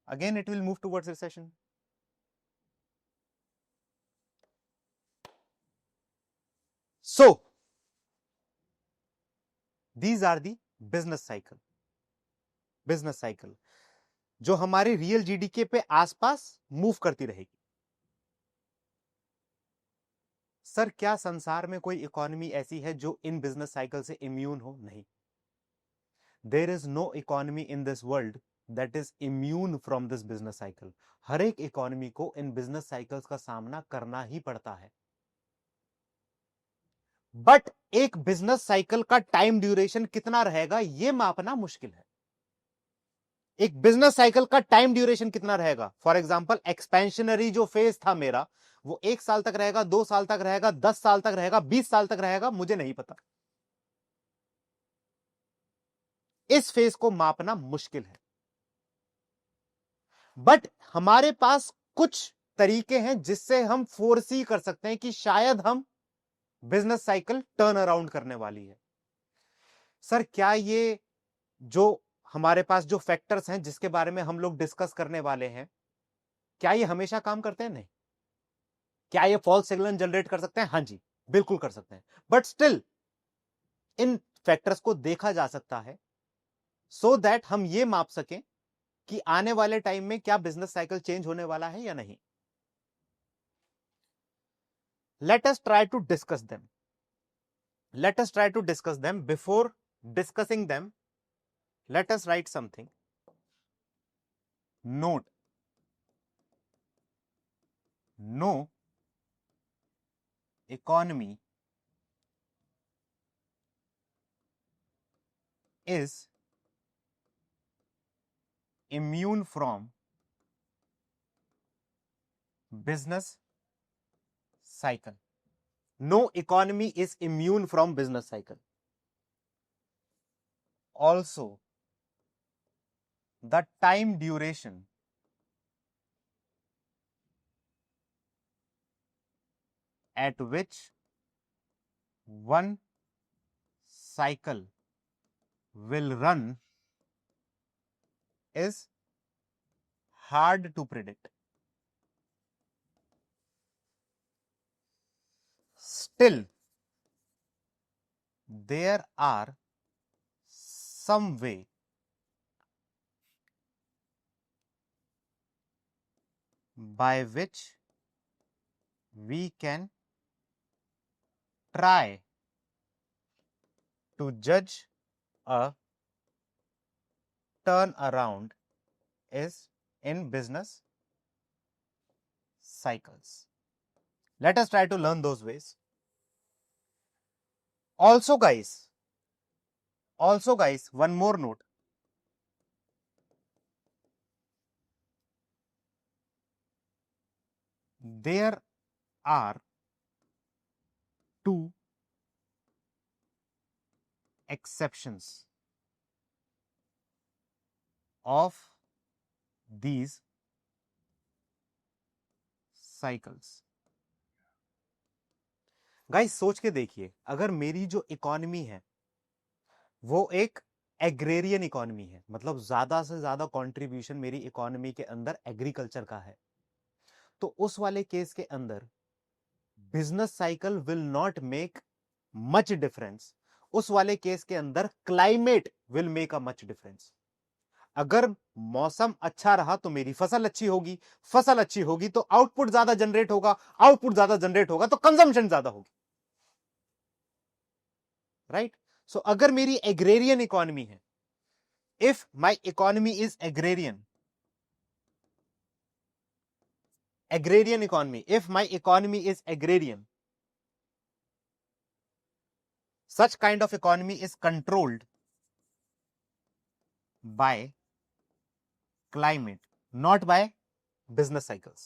Again, it will move towards recession. So, these are the business cycle. Business cycle, जो हमारे real GDP पे आसपास move करती रहेगी. Sir, क्या संसार में कोई इकोनॉमी ऐसी है जो इन बिजनेस साइकिल से इम्यून हो? नहीं. There is no economy in this world that is immune from this business cycle. हर एक इकोनॉमी को इन बिजनेस साइकिल्स का सामना करना ही पड़ता है. बट एक बिजनेस साइकिल का टाइम ड्यूरेशन कितना रहेगा यह मापना मुश्किल है. एक बिजनेस साइकिल का टाइम ड्यूरेशन कितना रहेगा? फॉर एग्जांपल, एक्सपेंशनरी जो फेज था मेरा, वो 1 साल तक रहेगा, 2 साल तक रहेगा, 10 साल तक रहेगा, 20 साल तक रहेगा, मुझे नहीं पता. इस फेज को मापना मुश्किल है. बट हमारे पास कुछ तरीके हैं जिससे हम फोरसी कर सकते हैं कि शायद हम बिजनेस साइकिल टर्न अराउंड करने वाली है. सर, क्या ये जो हमारे पास जो फैक्टर्स हैं जिसके बारे में हम लोग डिस्कस करने वाले हैं, क्या ये हमेशा काम करते हैं? नहीं. क्या ये फॉल्स सिग्नल जनरेट कर सकते हैं? हां जी, बिल्कुल कर सकते हैं. बट स्टिल इन फैक्टर्स को देखा जा सकता है सो दैट हम ये माप सकें कि आने वाले टाइम में क्या बिजनेस साइकिल चेंज होने वाला है या नहीं. Let us try to discuss them. Let us try to discuss them. Before discussing them, let us write something. Note: no economy is immune from business cycle. No economy is immune from business cycle. Also, the time duration at which one cycle will run is hard to predict. Still, there are some way by which we can try to judge a turnaround is in business cycles. Let us try to learn those ways. Also guys, one more note. There are two exceptions of these cycles. Guys, सोच के देखिए, अगर मेरी जो economy है वो एक agrarian economy है, मतलब ज्यादा से ज्यादा कंट्रीब्यूशन मेरी इकोनॉमी के अंदर एग्रीकल्चर का है, तो उस वाले केस के अंदर business cycle will not make much difference. उस वाले केस के अंदर climate will make a much difference. अगर मौसम अच्छा रहा तो मेरी फसल अच्छी होगी, फसल अच्छी होगी तो आउटपुट ज्यादा जनरेट होगा, आउटपुट ज्यादा जनरेट होगा तो कंजम्पशन ज्यादा होगी. राइट? सो अगर मेरी एग्रेरियन इकोनॉमी है, if my economy is agrarian economy, if my economy is agrarian, such kind of economy is controlled by climate, not by business cycles.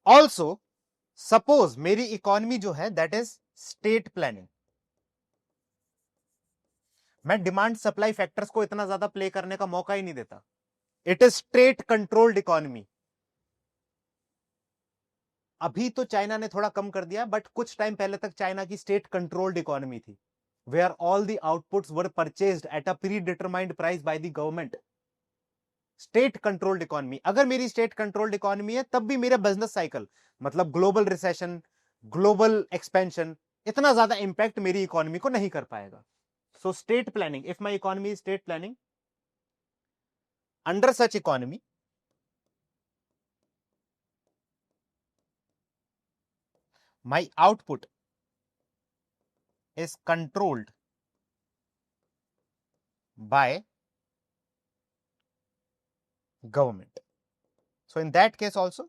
Also, suppose मेरी economy जो है that is state planning, मैं demand supply factors को इतना ज्यादा play करने का मौका ही नहीं देता. It is state controlled economy. अभी तो चाइना ने थोड़ा कम कर दिया, बट कुछ टाइम पहले तक चाइना की स्टेट कंट्रोल्ड इकोनॉमी थी, where all the outputs were purchased at a predetermined price by the government. State controlled economy. अगर मेरी स्टेट कंट्रोल्ड इकोनॉमी है तब भी मेरा बिजनेस साइकिल, मतलब ग्लोबल रिसेशन, ग्लोबल एक्सपेंशन, इतना ज्यादा इंपैक्ट मेरी इकोनॉमी को नहीं कर पाएगा. So state planning, if my economy is state planning, under such economy my output is controlled by government. So in that case also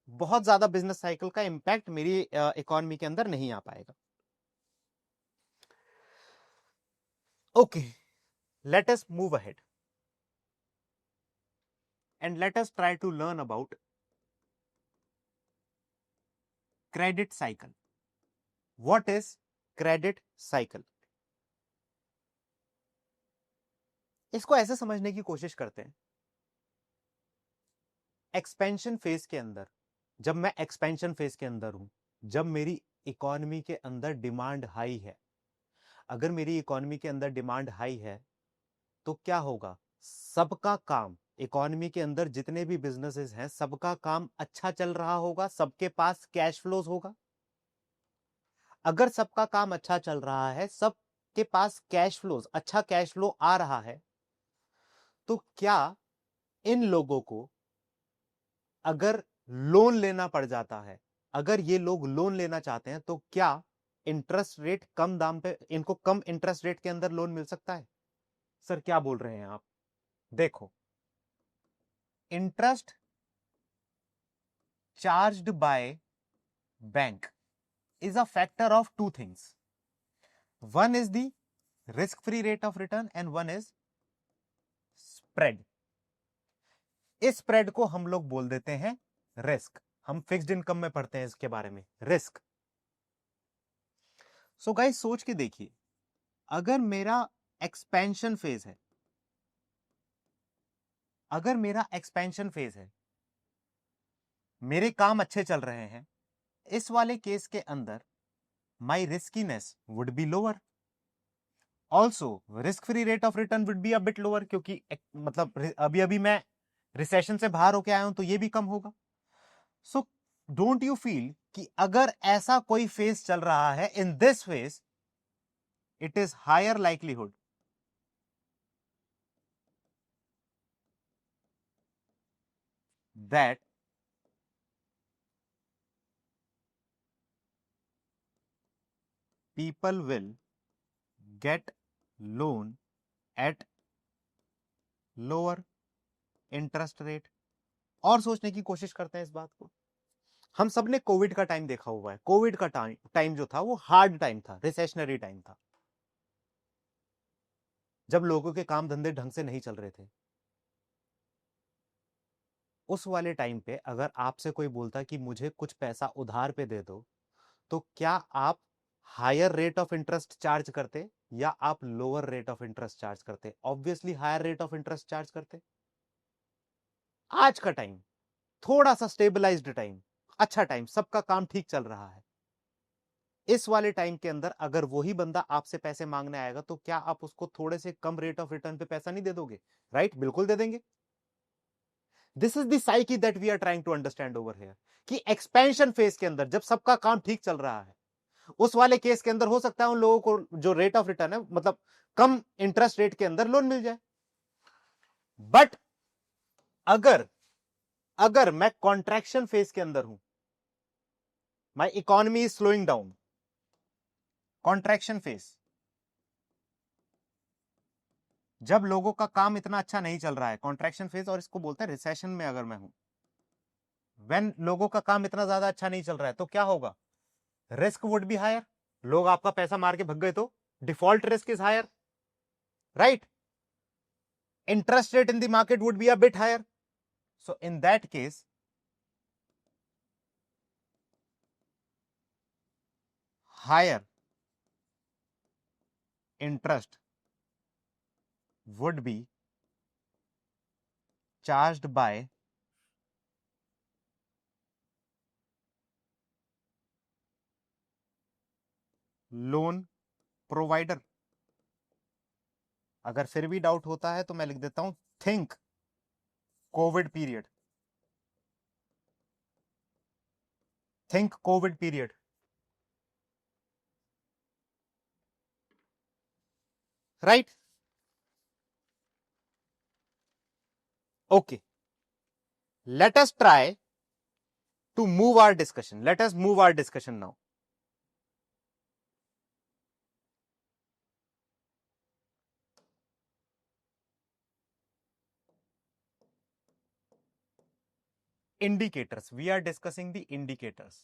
बहुत ज्यादा बिजनेस साइकिल का इंपैक्ट मेरी इकोनॉमी के अंदर नहीं आ पाएगा. Okay, let us move ahead and let us try to learn about credit cycle. What is credit cycle? इसको ऐसे समझने की कोशिश करते हैं. एक्सपेंशन फेज के अंदर, जब मैं एक्सपेंशन फेज के अंदर हूं, जब मेरी इकोनॉमी के अंदर डिमांड हाई है, अगर मेरी इकोनॉमी के अंदर डिमांड हाई है तो क्या होगा? सबका काम, इकोनॉमी के अंदर जितने भी बिजनेसेस हैं सबका काम अच्छा चल रहा होगा, सबके पास कैश फ्लोज होगा. अगर सबका काम अच्छा चल रहा है, सबके पास कैश फ्लोज, अच्छा कैश फ्लो आ रहा है, तो क्या इन लोगों को अगर लोन लेना पड़ जाता है, अगर ये लोग लोन लेना चाहते हैं, तो क्या इंटरेस्ट रेट कम दाम पे, इनको कम इंटरेस्ट रेट के अंदर लोन मिल सकता है? सर क्या बोल रहे हैं आप? देखो, interest charged by bank is a factor of two things. One is the risk-free rate of return and one is spread. इस स्प्रेड को हम लोग बोल देते हैं रिस्क. हम फिक्स्ड इनकम में पढ़ते हैं इसके बारे में, रिस्क. सो गाइस सोच के देखिए, अगर मेरा एक्सपेंशन फेज है, अगर मेरा एक्सपेंशन फेज है, मेरे काम अच्छे चल रहे हैं, इस वाले केस के अंदर my riskiness would be lower. Also risk free rate of return would be a bit lower, क्योंकि मतलब अभी अभी मैं रिसेशन से बाहर होके आया हूं तो ये भी कम होगा. सो डोंट यू फील कि अगर ऐसा कोई फेज चल रहा है, in this phase it is higher likelihood that people will get loan at lower interest rate. और सोचने की कोशिश करते हैं इस बात को. हम सबने कोविड का टाइम देखा हुआ है. कोविड का टाइम जो था वो हार्ड टाइम था, रिसेशनरी टाइम था, जब लोगों के काम धंधे ढंग से नहीं चल रहे थे. उस वाले टाइम पे अगर आपसे कोई बोलता कि मुझे कुछ पैसा उधार पे दे दो, तो क्या आप higher rate of interest charge करते या आप lower rate of interest charge करते? Obviously higher rate of interest charge करते. आज का टाइम थोड़ा सा स्टेबलाइज्ड टाइम, अच्छा टाइम, सबका काम ठीक चल रहा है, इस वाले टाइम के अंदर अगर वही बंदा आपसे पैसे मांगने आएगा तो क्या आप उसको थोड़े से कम रेट ऑफ रिटर्न पे पैसा नहीं दे दोगे? राइट, बिल्कुल दे देंगे. This is the psyche that we are trying to understand over here, कि एक्सपेंशन फेज के अंदर जब सबका काम ठीक चल रहा है, उस वाले केस के अंदर हो सकता है उन लोगों को जो रेट ऑफ रिटर्न है, मतलब कम इंटरेस्ट रेट के अंदर लोन मिल जाए. बट अगर मैं कॉन्ट्रैक्शन फेज के अंदर हूं, my economy is slowing down, contraction phase, जब लोगों का काम इतना अच्छा नहीं चल रहा है, कॉन्ट्रैक्शन फेज, और इसको बोलते हैं रिसेशन में अगर मैं हूं, व्हेन लोगों का काम इतना ज्यादा अच्छा नहीं चल रहा है, तो क्या होगा? Risk would be higher. लोग आपका पैसा मार के भग गए तो default risk is higher, right? Interest rate in the market would be a bit higher. So in that case, higher interest would be charged by loan provider. अगर फिर भी डाउट होता है तो मैं लिख देता हूं think Covid period, think Covid period, right? Okay, let us try to move our discussion. Let us move our discussion now. Indicators. We are discussing the indicators.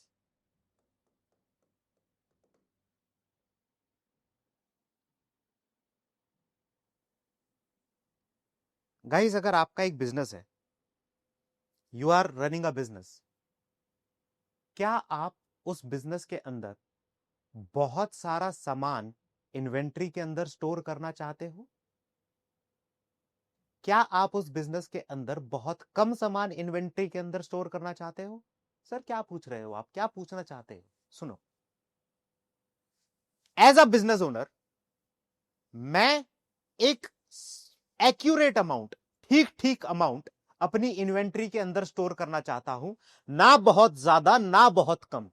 Guys, अगर आपका एक बिजनेस है, you are running a business, क्या आप उस business के अंदर बहुत सारा सामान इन्वेंट्री के अंदर स्टोर करना चाहते हो? क्या आप उस बिजनेस के अंदर बहुत कम सामान इन्वेंट्री के अंदर स्टोर करना चाहते हो? सर क्या पूछ रहे हो आप, क्या पूछना चाहते हो? सुनो, एज अ बिजनेस ओनर मैं एक एक्यूरेट अमाउंट, ठीक ठीक अमाउंट अपनी इन्वेंट्री के अंदर स्टोर करना चाहता हूं, ना बहुत ज्यादा ना बहुत कम।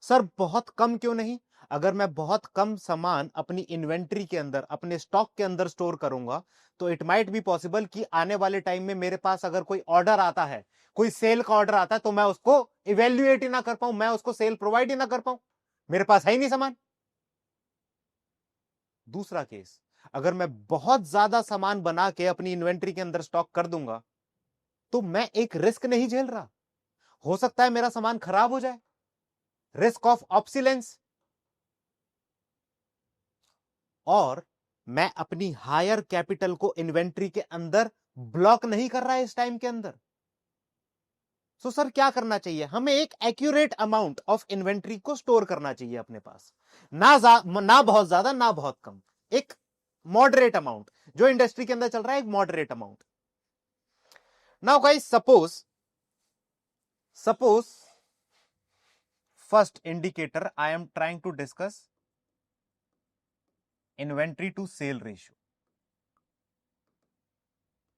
सर बहुत कम क्यों नहीं? अगर मैं बहुत कम सामान अपनी इन्वेंट्री के अंदर, अपने स्टॉक के अंदर स्टोर करूंगा, तो इट माइट बी पॉसिबल कि आने वाले टाइम में मेरे पास अगर कोई ऑर्डर आता है, कोई सेल का ऑर्डर आता है, तो मैं उसको इवेल्युएट ही ना कर पाऊं, मैं उसको सेल प्रोवाइड ही ना कर पाऊं, मेरे पास है ही नहीं सामान। दूसरा केस, अगर मैं बहुत ज्यादा सामान बना के अपनी इन्वेंट्री के अंदर स्टॉक कर दूंगा, तो मैं एक रिस्क नहीं झेल रहा, हो सकता है मेरा सामान खराब हो जाए, रिस्क ऑफ ऑब्सिलेंस। और मैं अपनी हायर कैपिटल को इन्वेंट्री के अंदर ब्लॉक नहीं कर रहा है इस टाइम के अंदर। सो सर क्या करना चाहिए? हमें एक एक्यूरेट अमाउंट ऑफ इन्वेंट्री को स्टोर करना चाहिए अपने पास, ना बहुत ज्यादा ना बहुत कम, एक मॉडरेट अमाउंट, जो इंडस्ट्री के अंदर चल रहा है, एक moderate amount. Now guys, suppose first indicator I am trying to discuss inventory to sale ratio.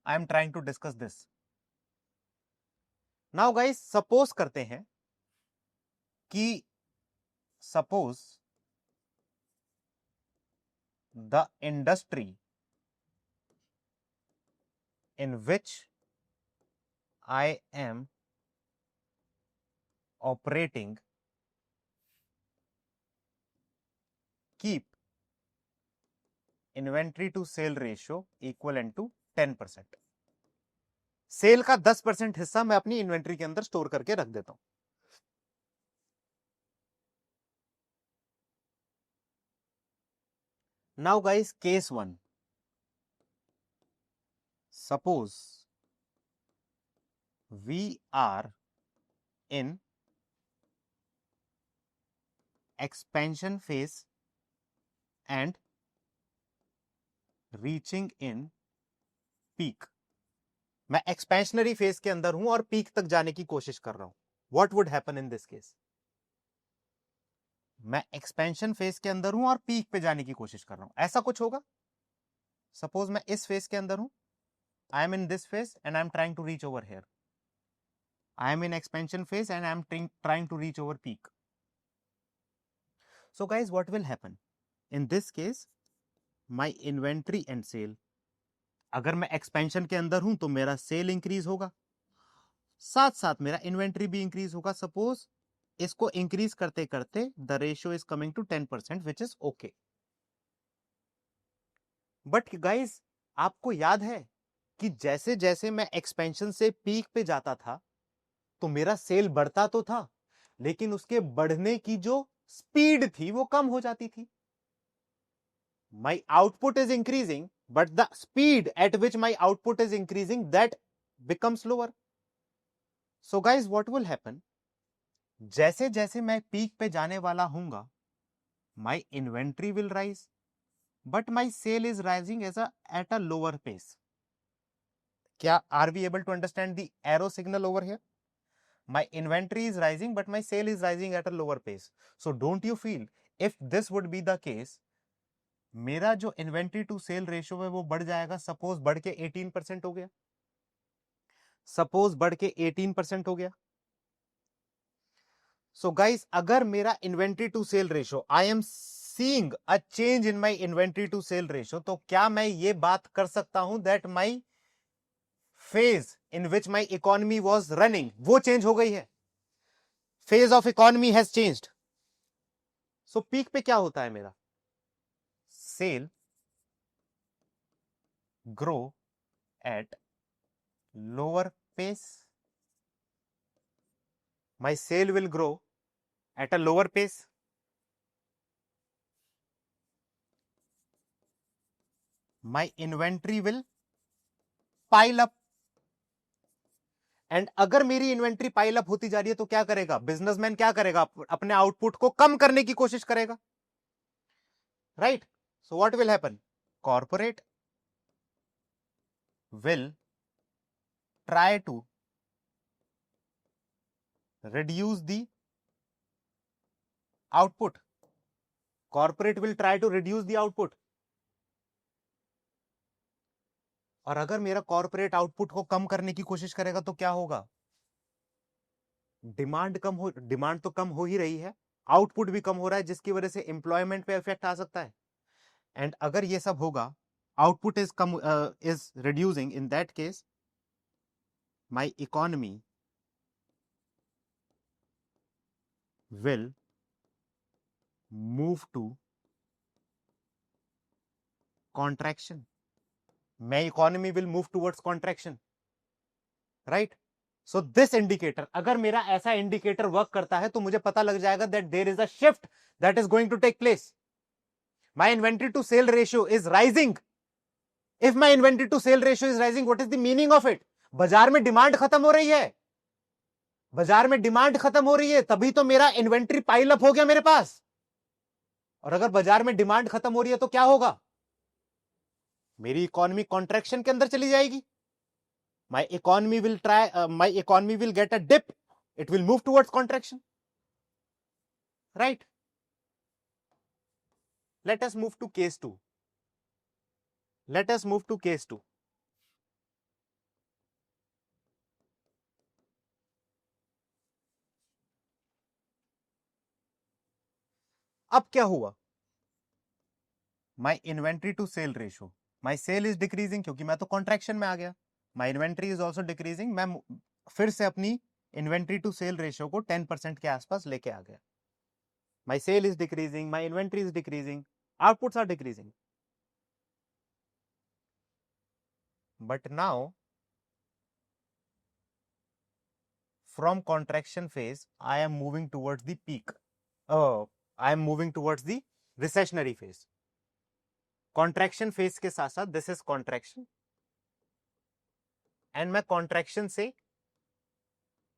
I am trying to discuss this. Now guys, suppose करते हैं कि suppose the industry in which I am operating keep inventory to sale ratio equivalent to 10%. Cell का 10% हिस्सा मैं अपनी inventory के अंदर store करके रख देता हूं। Now guys, case 1, suppose we are in expansion phase and reaching in peak. मैं एक्सपेंशनरी फेज के अंदर हूं और पीक तक जाने की कोशिश कर रहा हूं। What would happen in this case? मैं एक्सपेंशन फेज के अंदर हूं और पीक पे जाने की कोशिश कर रहा हूं, ऐसा कुछ होगा। सपोज मैं इस फेज के अंदर हूं, I am in this phase and I am trying to reach over here, I am in expansion phase and I am trying to reach over peak. So guys, what will happen in this case? My inventory and sale, अगर मैं expansion के अंदर हूं तो मेरा cell increase होगा, साथ साथ मेरा इन्वेंट्री भी इंक्रीज होगा। सपोज इसको इंक्रीज करते करते the ratio is coming to 10%, which is okay. But guys, आपको याद है कि जैसे जैसे मैं एक्सपेंशन से पीक पे जाता था तो मेरा सेल बढ़ता तो था, लेकिन उसके बढ़ने की जो स्पीड थी वो कम हो जाती थी. My output is increasing, but the speed at which my output is increasing, that becomes lower. So guys, what will happen? जैसे जैसे मैं पीक पे जाने वाला हूंगा, my inventory will rise, but my sale is rising at a lower pace. क्या are we able to understand the arrow signal over here? My inventory is rising, but my sale is rising at a lower pace. So don't you feel if this would be the case, मेरा जो inventory to sale ratio है वो बढ़ जाएगा. Suppose बढ़ के 18% हो गया, सपोज बढ़ के 18% हो गया. सो गाइस, अगर मेरा inventory to sale ratio, I am seeing a change in my inventory to sale ratio, तो क्या मैं ये बात कर सकता हूं that my phase in which my economy was running वो चेंज हो गई है. Phase of economy has changed. So peak पे क्या होता है मेरा? Sale grow at lower pace. My sale will grow at a lower pace. My inventory will pile up. And अगर मेरी इन्वेंट्री पाइल अप होती जा रही है तो क्या करेगा बिजनेसमैन? क्या करेगा? अपने आउटपुट को कम करने की कोशिश करेगा. Right? So what will happen? Corporate will try to reduce the output. Corporate will try to reduce the output. और अगर मेरा कॉर्पोरेट आउटपुट को कम करने की कोशिश करेगा तो क्या होगा? डिमांड तो कम हो ही रही है, आउटपुट भी कम हो रहा है, जिसकी वजह से एम्प्लॉयमेंट पे इफेक्ट आ सकता है. एंड अगर ये सब होगा, output is reducing, in that case my economy will move to contraction. My economy will move towards contraction. Right? So this indicator, अगर मेरा ऐसा इंडिकेटर वर्क करता है तो मुझे पता लग जाएगा that there is a shift that is going to take place. My inventory to sale ratio is rising. If my inventory to sale ratio is rising, what is the meaning of it? बाजार में demand खत्म हो रही है. बाजार में demand खत्म हो रही है, तभी तो मेरा इन्वेंट्री पाइल अप हो गया मेरे पास. और अगर बाजार में डिमांड खत्म हो रही है तो क्या होगा? मेरी इकोनॉमी कॉन्ट्रैक्शन के अंदर चली जाएगी. my economy will get a dip. It will move towards contraction. Right? Let us move to case 2. Let us move to case 2. अब क्या हुआ? My inventory to sale ratio, my sale is decreasing क्योंकि मैं तो contraction में आ गया. My inventory is also decreasing. मैं फिर से अपनी inventory to sale ratio को 10% के आसपास लेके आ गया. My sale is decreasing, my inventory is decreasing, outputs are decreasing. But now, from contraction phase, I am moving towards the peak. I am moving towards the recessionary phase. Contraction phase के साथ साथ this is contraction. And मैं contraction से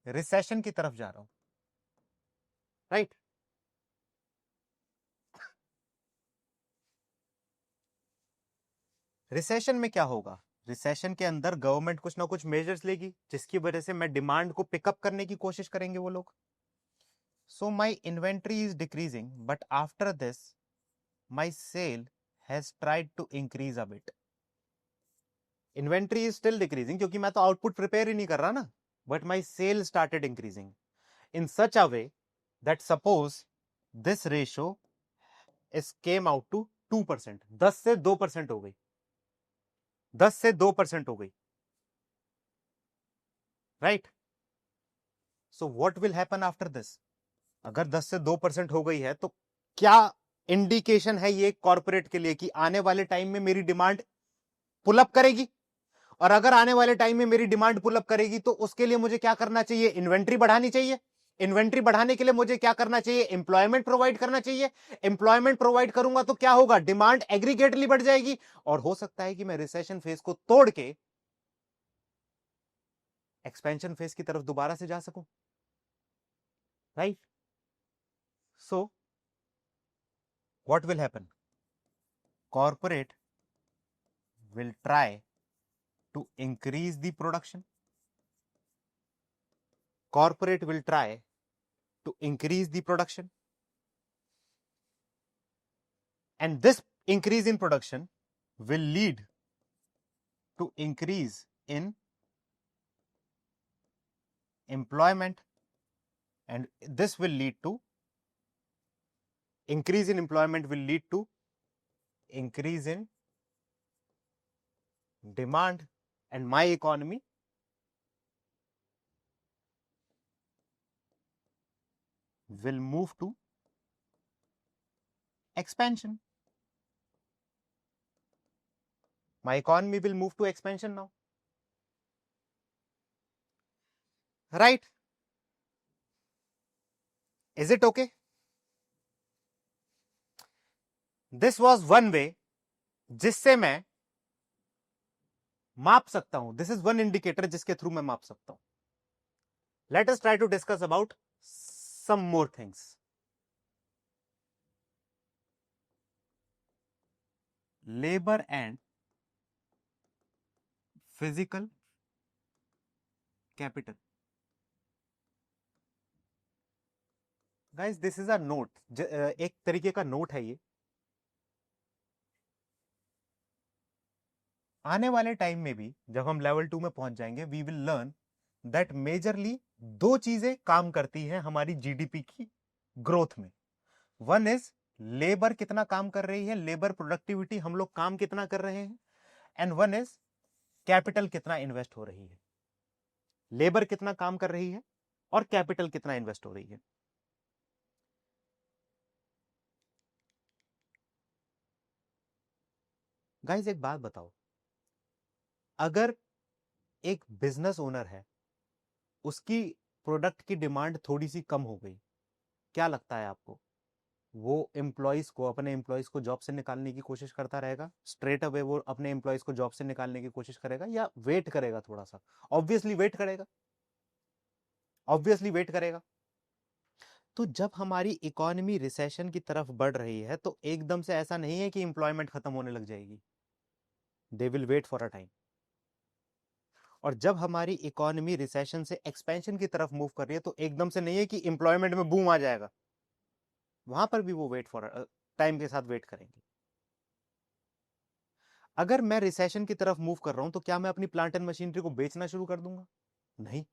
recession की तरफ जा रहा हूं. Right? रिसेशन में क्या होगा? रिसेशन के अंदर गवर्नमेंट कुछ ना कुछ मेजर्स लेगी जिसकी वजह से मैं डिमांड को पिकअप करने की कोशिश करेंगे वो लोग. So my inventory is decreasing, but after this my sale has tried to increase a bit. Inventory is still decreasing क्योंकि मैं तो आउटपुट प्रिपेयर ही नहीं कर रहा ना, but my sale started increasing in such a way that suppose this ratio is came out to 2%. 10 से 2% हो गई. 10 से 2% हो गई. Right? So what will happen after this? अगर 10 से 2% हो गई है तो क्या इंडिकेशन है ये कॉर्पोरेट के लिए कि आने वाले टाइम में मेरी डिमांड पुल अप करेगी, और अगर आने वाले टाइम में मेरी डिमांड पुल अप करेगी तो उसके लिए मुझे क्या करना चाहिए? इन्वेंट्री बढ़ानी चाहिए। इन्वेंट्री बढ़ाने के लिए मुझे क्या करना चाहिए? एम्प्लॉयमेंट प्रोवाइड करना चाहिए। एम्प्लॉयमेंट प्रोवाइड करूंगा तो क्या होगा? डिमांड एग्रीगेटली बढ़ जाएगी, और हो सकता है कि मैं रिसेशन फेज को तोड़ के एक्सपेंशन फेज की तरफ दोबारा से जा सकूं, right? So what will happen? Corporate will try to increase the production. Corporate will try to increase the production, and this increase in production will lead to increase in employment, and this will lead to increase in employment will lead to increase in demand, and my economy will move to expansion. My economy will move to expansion now, right? Is it okay? This was one way जिससे मैं माप सकता हूं. This is one indicator जिसके through मैं माप सकता हूं. Let us try to discuss about some more things. Labour and physical capital. Guys this is a note, एक तरीके का नोट है ये. आने वाले टाइम में भी जब हम लेवल 2 में पहुंच जाएंगे, we will learn that majorly दो चीजें काम करती हैं हमारी जीडीपी की ग्रोथ में. वन इज लेबर कितना काम कर रही है, लेबर प्रोडक्टिविटी, हम लोग काम कितना कर रहे हैं, एंड वन इज कैपिटल कितना इन्वेस्ट हो रही है. लेबर कितना काम कर रही है और कैपिटल कितना इन्वेस्ट हो रही है. गाइस एक बात बताओ, अगर एक बिजनेस ओनर है, उसकी प्रोडक्ट की डिमांड थोड़ी सी कम हो गई, क्या लगता है आपको? वो एम्प्लॉइज को, अपने एम्प्लॉइज को जॉब से निकालने की कोशिश करता रहेगा? स्ट्रेट अवे वो अपने एम्प्लॉइज को जॉब से निकालने की कोशिश करेगा, या वेट करेगा थोड़ा सा? ऑब्वियसली वेट करेगा, ऑब्वियसली वेट करेगा. तो जब हमारी इकोनॉमी रिसेशन की तरफ बढ़ रही है तो एकदम से ऐसा नहीं है कि एम्प्लॉयमेंट खत्म होने लग जाएगी. They will wait for a time. और जब हमारी इकोनॉमी रिसेशन से एक्सपेंशन की तरफ मूव कर रही है तो एकदम से नहीं है कि एम्प्लॉयमेंट में बूम आ जाएगा. वहां पर भी वो वेट फॉर टाइम के साथ वेट करेंगे. अगर मैं रिसेशन की तरफ मूव कर रहा हूं तो क्या मैं अपनी प्लांट एंड मशीनरी को बेचना शुरू कर दूंगा? नहीं.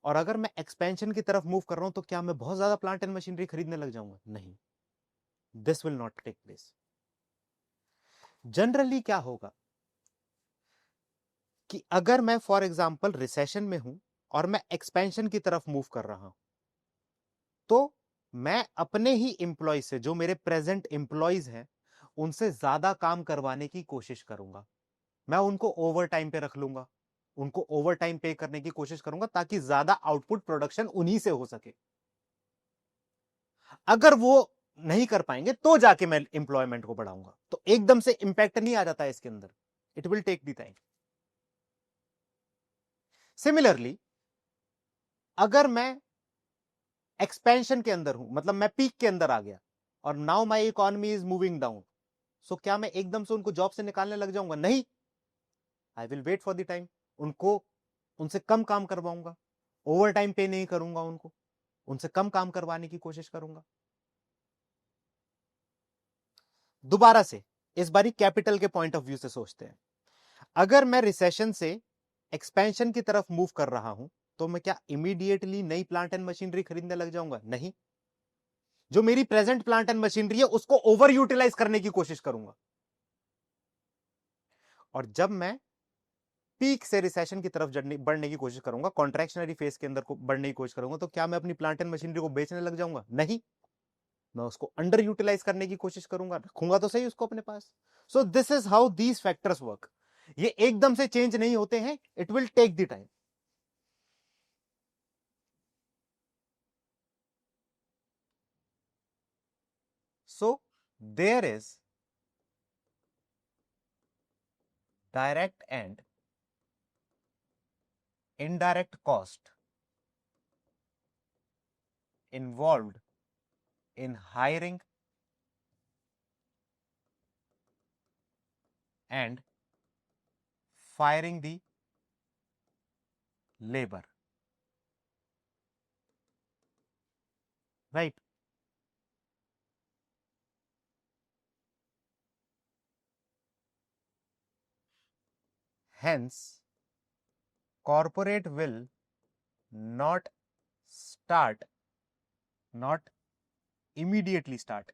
और अगर मैं एक्सपेंशन की तरफ मूव कर रहा हूं तो क्या मैं बहुत ज्यादा प्लांट एंड मशीनरी खरीदने लग जाऊंगा? नहीं. This will not take place. Generally क्या होगा कि अगर मैं फॉर एग्जाम्पल रिसेशन में हूं और मैं एक्सपेंशन की तरफ मूव कर रहा हूं, तो मैं अपने ही एम्प्लॉय से, जो मेरे प्रेजेंट एम्प्लॉयज हैं, उनसे ज्यादा काम करवाने की कोशिश करूंगा. मैं उनको ओवर टाइम पे रख लूंगा, उनको ओवर टाइम पे करने की कोशिश करूंगा ताकि ज्यादा आउटपुट प्रोडक्शन उन्हीं से हो सके. अगर वो नहीं कर पाएंगे तो जाके मैं एम्प्लॉयमेंट को बढ़ाऊंगा. तो एकदम से इंपैक्ट नहीं आ जाता है इसके अंदर. It will take the time. Similarly अगर मैं एक्सपेंशन के अंदर हूं, मतलब मैं पीक के अंदर आ गया और now my economy is moving down, so क्या मैं एकदम से उनको जॉब से निकालने लग जाऊंगा? नहीं. I will wait for the time. उनको, उनसे कम काम करवाऊंगा, ओवर टाइम पे नहीं करूंगा, उनको उनसे कम काम करवाने की कोशिश करूंगा. दोबारा से इस बारी कैपिटल के पॉइंट ऑफ व्यू से सोचते हैं. अगर मैं रिसेशन से एक्सपेंशन की तरफ मूव कर रहा हूं तो मैं क्या इमीडिएटली नई प्लांट एंड मशीनरी खरीदने लग जाऊंगा? नहीं. जो मेरी प्रेजेंट प्लांट एंड मशीनरी है उसको ओवर यूटिलाइज करने की कोशिश करूंगा. और जब मैं पीक से रिसेशन की तरफ बढ़ने की कोशिश करूंगा, कॉन्ट्रैक्शनरी फेज के अंदर को बढ़ने की कोशिश करूंगा, तो क्या मैं अपनी प्लांट एंड मशीनरी को बेचने लग जाऊंगा? नहीं. मैं उसको अंडर यूटिलाइज करने की कोशिश करूंगा, रखूंगा तो सही उसको अपने पास। So this is how these factors work. ये एकदम से चेंज नहीं होते हैं, it will take the time. So there is direct and indirect cost involved in hiring and firing the labor, right? Hence, corporate will not start, not immediately start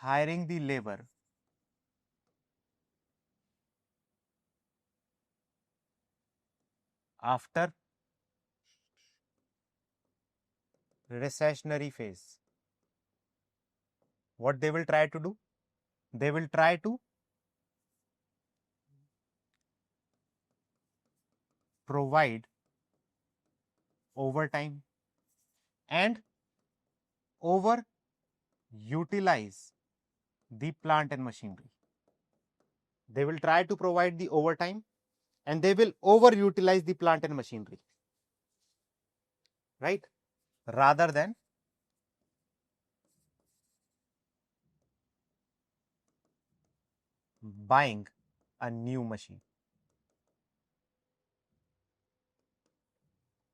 hiring the labor after recessionary phase. What they will try to do? They will try to provide overtime and over utilize the plant and machinery. They will try to provide the overtime and they will overutilize the plant and machinery, right? Rather than buying a new machine,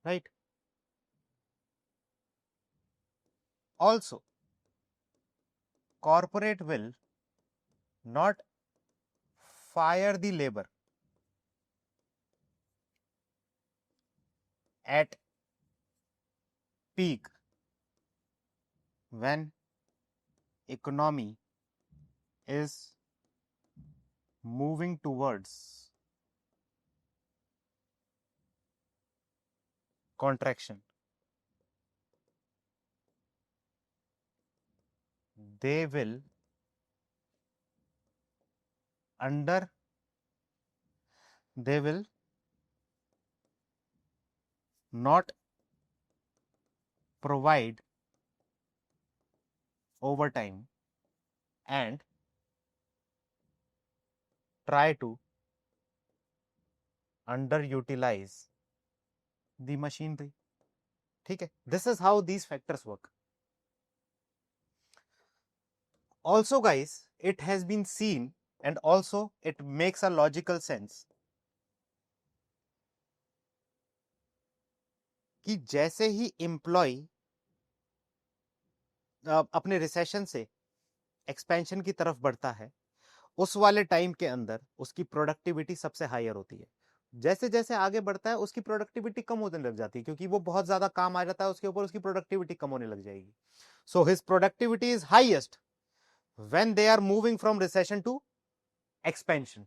right? Also, corporate will not fire the labor at peak when economy is moving towards contraction. They will not provide overtime and try to underutilize the machinery. ठीक है? This is how these factors work. Also, guys, it has been seen and also it makes a logical sense कि जैसे ही employ अपने recession से expansion की तरफ बढ़ता है, उस वाले टाइम के अंदर उसकी प्रोडक्टिविटी सबसे हायर होती है। जैसे जैसे आगे बढ़ता है उसकी प्रोडक्टिविटी कम होने लग जाती है, क्योंकि वो बहुत ज्यादा काम आ जाता है उसके ऊपर, उसकी प्रोडक्टिविटी कम होने लग जाएगी। So his productivity is highest when they are moving from recession to expansion.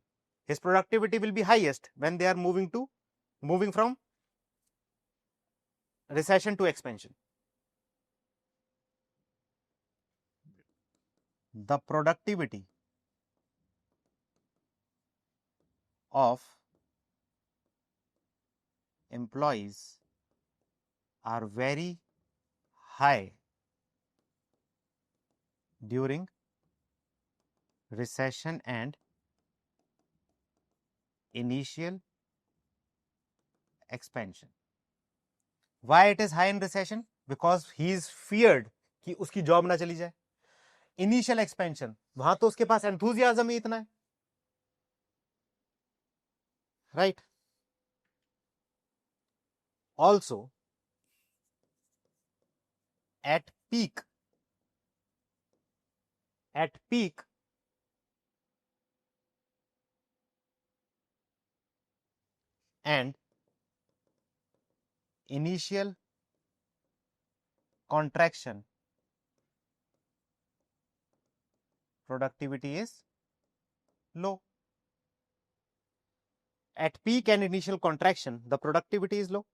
His productivity will be highest when they are moving from recession to expansion. The productivity of employees are very high during recession and initial expansion. Why it is high in recession? Because he is feared कि उसकी job ना चली जाए। Initial expansion, वहां तो उसके पास enthusiasm ही इतना है, right? Also at peak and initial contraction, productivity is low. At peak and initial contraction, the productivity is low.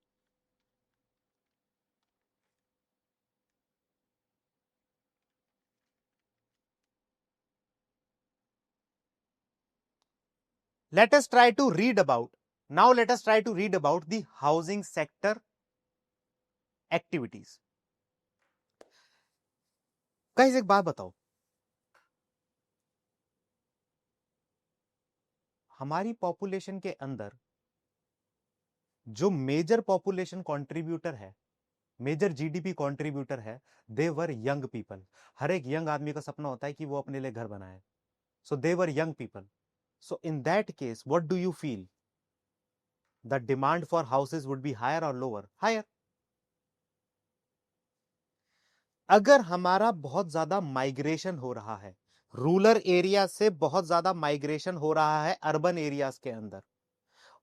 Let us try to read about the housing sector activities. Guys एक बात बताओ, हमारी population के अंदर जो major population contributor है, major GDP contributor है, दे were young people. हर एक यंग आदमी का सपना होता है कि वो अपने लिए घर बनाए. So they were young people. So in that case what do you feel? The demand for houses would be higher और लोअर? हायर. अगर हमारा बहुत ज्यादा माइग्रेशन हो रहा है, रूरल एरिया से बहुत ज्यादा माइग्रेशन हो रहा है अर्बन एरियाज के अंदर,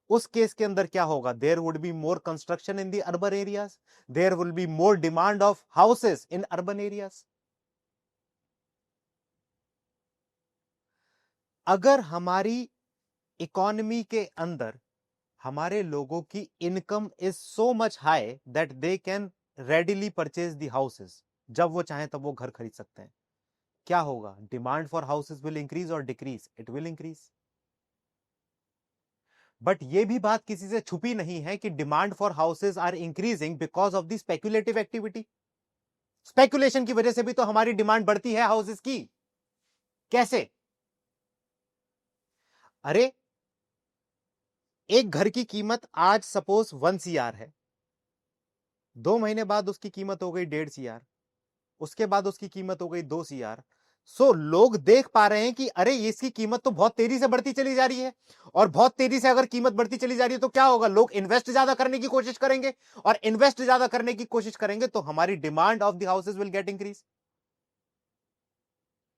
उस केस के अंदर क्या होगा? There would be more construction in the urban areas, there will be more demand of houses in urban areas. अगर हमारी इकोनॉमी के अंदर हमारे लोगों की income is so much high that they can readily purchase the houses, जब वो चाहें तब वो घर खरीद सकते हैं, क्या होगा? Demand for houses will increase और decrease? It will increase. But ये भी बात किसी से छुपी नहीं है कि demand for houses are increasing because of the speculative activity. Speculation की वजह से भी तो हमारी डिमांड बढ़ती है हाउसेस की. कैसे? अरे एक घर की कीमत आज सपोज 1 CR है, 2 महीने बाद उसकी कीमत हो गई 1.5 CR, उसके बाद उसकी कीमत हो गई 2 CR. सो लोग देख पा रहे हैं कि अरे इसकी कीमत तो बहुत तेजी से बढ़ती चली जा रही है, और बहुत तेजी से अगर कीमत बढ़ती चली जा रही है तो क्या होगा? लोग इन्वेस्ट ज्यादा करने की कोशिश करेंगे, और इन्वेस्ट ज्यादा करने की कोशिश करेंगे तो हमारी demand of the houses will get increase.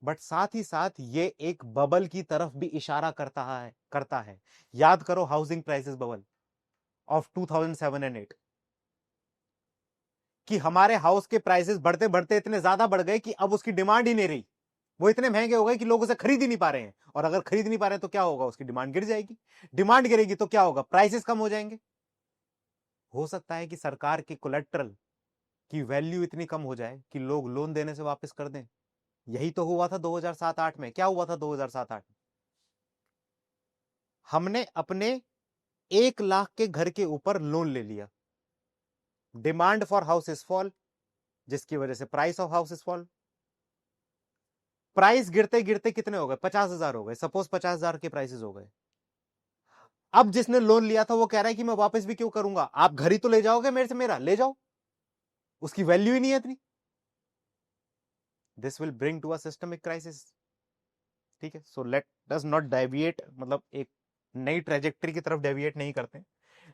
But साथ ही साथ ये एक बबल की तरफ भी इशारा करता है. याद करो housing prices bubble of 2007 and 8, कि हमारे हाउस के प्राइसेस बढ़ते बढ़ते इतने ज्यादा बढ़ गए कि अब उसकी डिमांड ही नहीं रही. वो इतने महंगे हो गए कि लोग उसे खरीद ही नहीं पा रहे हैं, और अगर खरीद नहीं पा रहे हैं तो क्या होगा? उसकी डिमांड गिर जाएगी. डिमांड गिरेगी तो क्या होगा? प्राइसेस कम हो जाएंगे. हो सकता है कि सरकार की कोलेट्रल की वैल्यू इतनी कम हो जाए कि लोग लोन देने से वापस कर दें. यही तो हुआ था 2007-8 में. क्या हुआ था 2007-8 में? हमने अपने 1 लाख के घर के ऊपर लोन ले लिया. डिमांड फॉर हाउसेस फॉल, जिसकी वजह से price of houses fall. Price गिरते गिरते कितने हो गए? 50,000 हो गए. सपोज 50,000 के प्राइसेस हो गए. अब जिसने लोन लिया था वो कह रहा है कि मैं वापस भी क्यों करूंगा? आप घर ही तो ले जाओगे मेरे से, मेरा ले जाओ, उसकी वैल्यू ही नहीं है इतनी. This will bring to a systemic crisis. ठीक है, so let us not deviate, मतलब एक नई ट्रेजेक्टरी की तरफ डेविएट नहीं करते.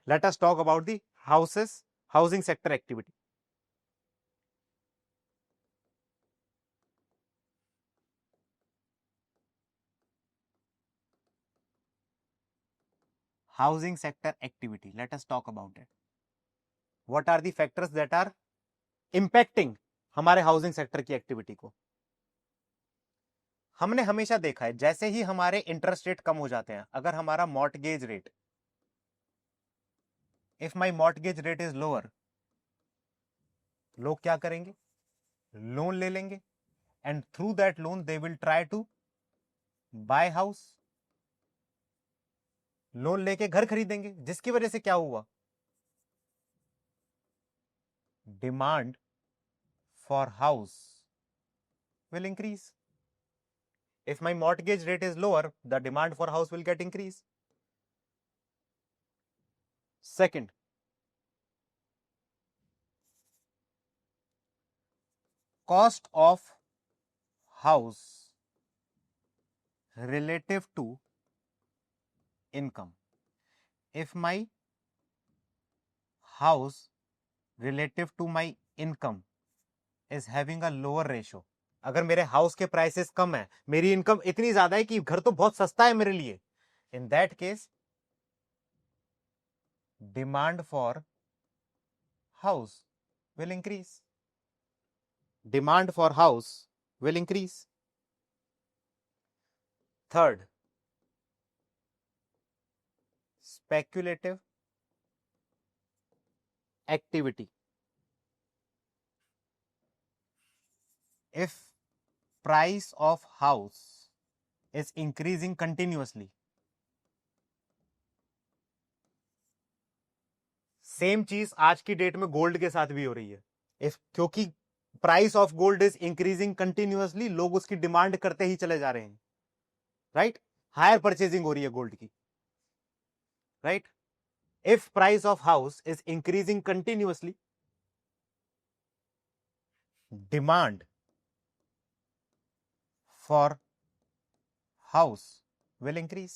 Let us talk about the housing sector activity. Housing sector activity, let us talk about it. What are the factors that are impacting हमारे हाउसिंग सेक्टर की activity को? हमने हमेशा देखा है जैसे ही हमारे इंटरेस्ट रेट कम हो जाते हैं, अगर हमारा mortgage rate, if my mortgage rate is lower, लोग क्या करेंगे? लोन ले लेंगे, and through that loan they will try to buy house. Loan लेके घर खरीदेंगे, जिसकी वजह से क्या हुआ? Demand for house will increase. If my mortgage rate is lower, the demand for house will get increased. Second, cost of house relative to income. If my house relative to my income is having a lower ratio, अगर मेरे house के prices कम है, मेरी income इतनी ज्यादा है कि घर तो बहुत सस्ता है मेरे लिए, इन that case demand for house will increase. Demand for house will increase. Third, speculative activity. If price of house is increasing continuously, same चीज आज की डेट में गोल्ड के साथ भी हो रही है. इफ क्योंकि price of gold is increasing continuously, लोग उसकी डिमांड करते ही चले जा रहे हैं, राइट? हायर परचेजिंग हो रही है गोल्ड की, right? If price of house is increasing continuously, demand for house will increase.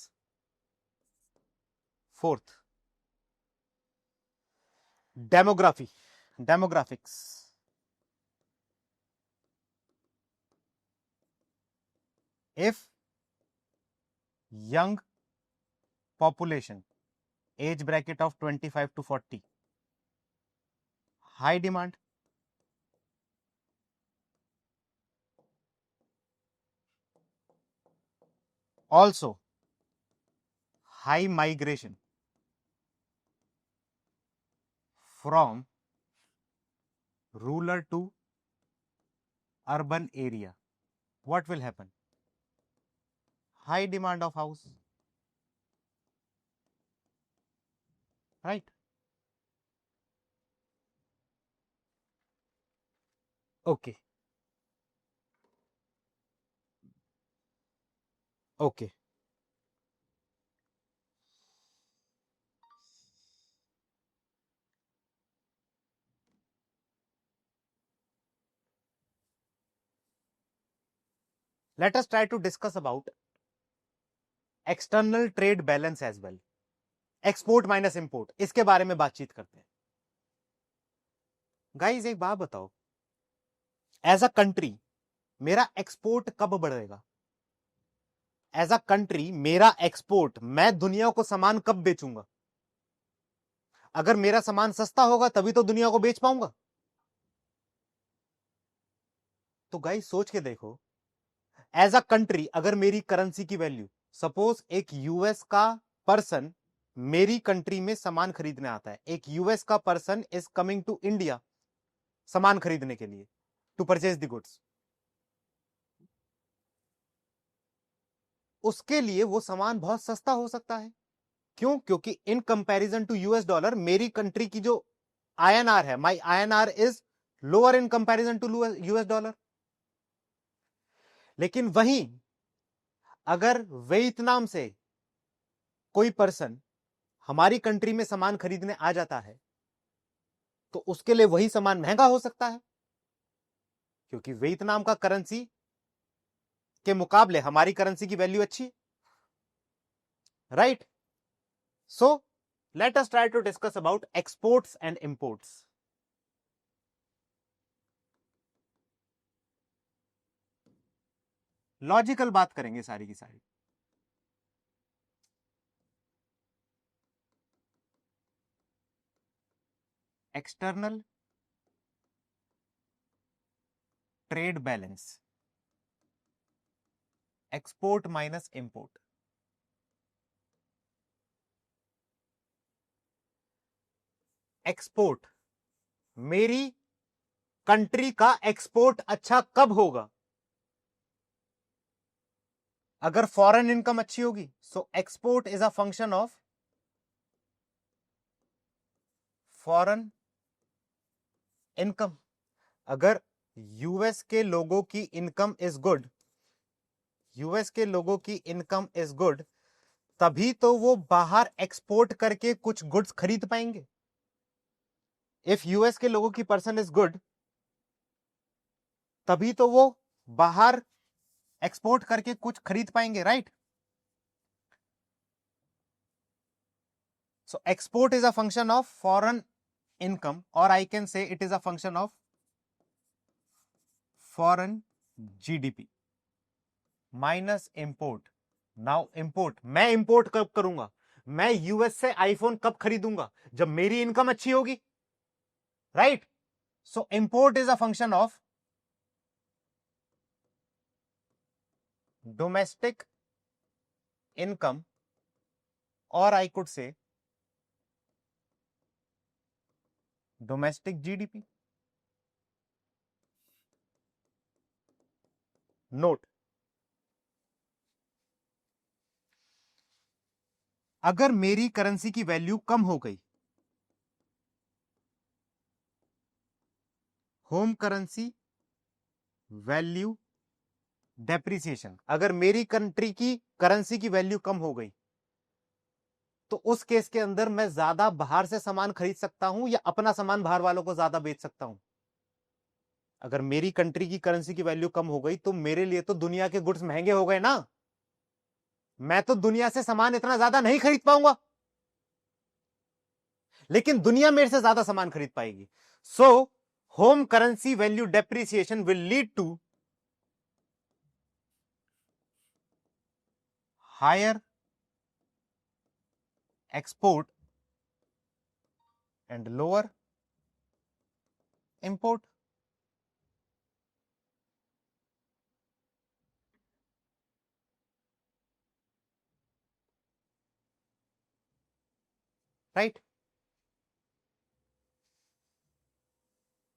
Fourth, demographics. If young population, age bracket of 25 to 40, high demand. Also, high migration from rural to urban area. What will happen? High demand of house, right? Okay. Okay. Let us try to discuss about external trade balance as well. Export minus import, इसके बारे में बातचीत करते हैं. Guys एक बात बताओ, as a country मेरा एक्सपोर्ट कब बढ़ेगा? एज अ कंट्री मेरा एक्सपोर्ट, मैं दुनिया को सामान कब बेचूंगा? अगर मेरा सामान सस्ता होगा तभी तो दुनिया को बेच पाऊंगा. तो गाइस सोच के देखो, एज अ कंट्री अगर मेरी करेंसी की वैल्यू, सपोज एक यूएस का पर्सन मेरी कंट्री में सामान खरीदने आता है, एक यूएस का person is coming to India सामान खरीदने के लिए, टू परचेज द गुड्स. उसके लिए वो सामान बहुत सस्ता हो सकता है. क्यों? क्योंकि in comparison to US dollar मेरी कंट्री की जो आईएनआर है, my INR is lower in comparison to US dollar. लेकिन वहीं अगर वियतनाम से कोई पर्सन हमारी कंट्री में सामान खरीदने आ जाता है तो उसके लिए वही सामान महंगा हो सकता है, क्योंकि वियतनाम का करेंसी के मुकाबले हमारी करेंसी की वैल्यू अच्छी, right? So let us try to discuss about exports and imports. Logical बात करेंगे सारी की सारी. External trade balance, export minus import. Export, मेरी कंट्री का एक्सपोर्ट अच्छा कब होगा? अगर फॉरेन इनकम अच्छी होगी. So export is a function of foreign income. अगर यूएस के लोगों की इनकम इज गुड, यूएस के लोगों की इनकम इज गुड, तभी तो वो बाहर एक्सपोर्ट करके कुछ गुड्स खरीद पाएंगे. इफ यूएस के लोगों की पर्सन इज गुड, तभी तो वो बाहर एक्सपोर्ट करके कुछ खरीद पाएंगे, right? So export is a function of foreign income, और I can say it is a function of foreign GDP minus import. Now import, मैं इंपोर्ट कब करूंगा? मैं यूएस से आईफोन कब खरीदूंगा? जब मेरी इनकम अच्छी होगी, right? So import is a function of domestic income, और I could say domestic GDP. Note, अगर मेरी करेंसी की वैल्यू कम हो गई, होम करेंसी वैल्यू डेप्रिसिएशन, अगर मेरी कंट्री की करेंसी की वैल्यू कम हो गई तो उस केस के अंदर मैं ज्यादा बाहर से सामान खरीद सकता हूं या अपना सामान बाहर वालों को ज्यादा बेच सकता हूं। अगर मेरी कंट्री की करेंसी की वैल्यू कम हो गई तो मेरे लिए तो दुनिया के गुड्स महंगे हो गए ना, मैं तो दुनिया से सामान इतना ज्यादा नहीं खरीद पाऊंगा, लेकिन दुनिया मेरे से ज्यादा सामान खरीद पाएगी। So home currency value depreciation will lead to higher export and lower import. Right,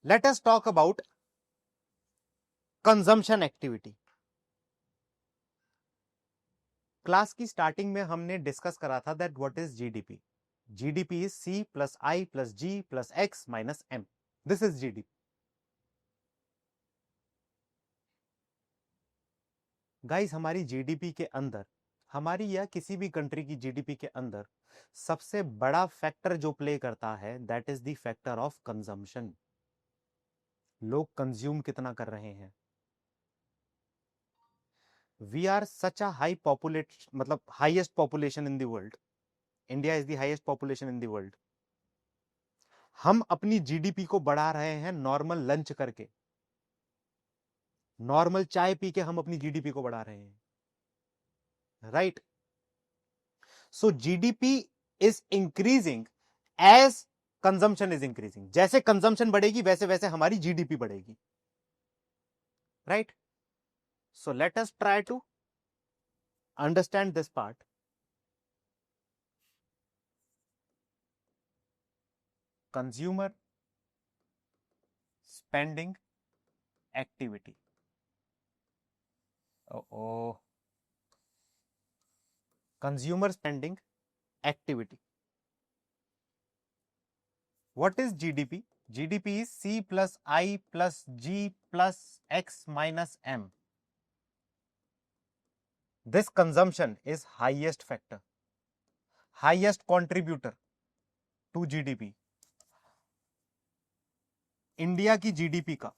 let us talk about consumption activity. Class की स्टार्टिंग में हमने डिस्कस करा था that what is GDP. GDP is C plus I plus G plus X minus M, this is GDP. Guys, हमारी GDP के अंदर, हमारी या किसी भी कंट्री की जीडीपी के अंदर सबसे बड़ा फैक्टर जो प्ले करता है that is the factor of consumption. लोग कंज्यूम कितना कर रहे हैं। We are such a high populate, मतलब highest population in the world. India is the highest population in the world. हम अपनी जीडीपी को बढ़ा रहे हैं नॉर्मल लंच करके, नॉर्मल चाय पी के हम अपनी जीडीपी को बढ़ा रहे हैं। Right, so GDP is increasing as consumption is increasing. जैसे कंजम्पशन बढ़ेगी वैसे वैसे हमारी जीडीपी बढ़ेगी। Right, so let us try to understand this part. Consumer spending activity. Oh, consumer spending activity. What is GDP? GDP is C plus I plus G plus X minus M. This consumption is highest factor, highest contributor to GDP. India की GDP का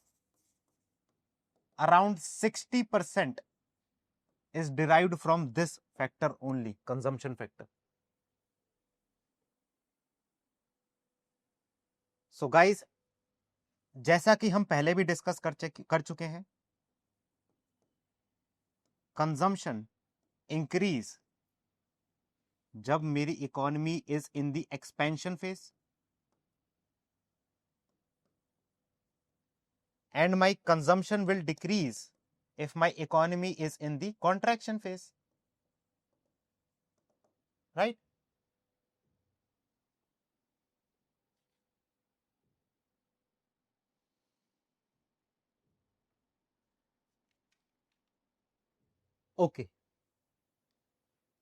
around 60% is derived from this factor only, consumption factor. So guys, जैसा कि हम पहले भी discuss कर चुके हैं, कंजम्पशन इंक्रीज जब मेरी economy is in the expansion phase and my consumption will decrease if my economy is in the contraction phase. Right? Okay.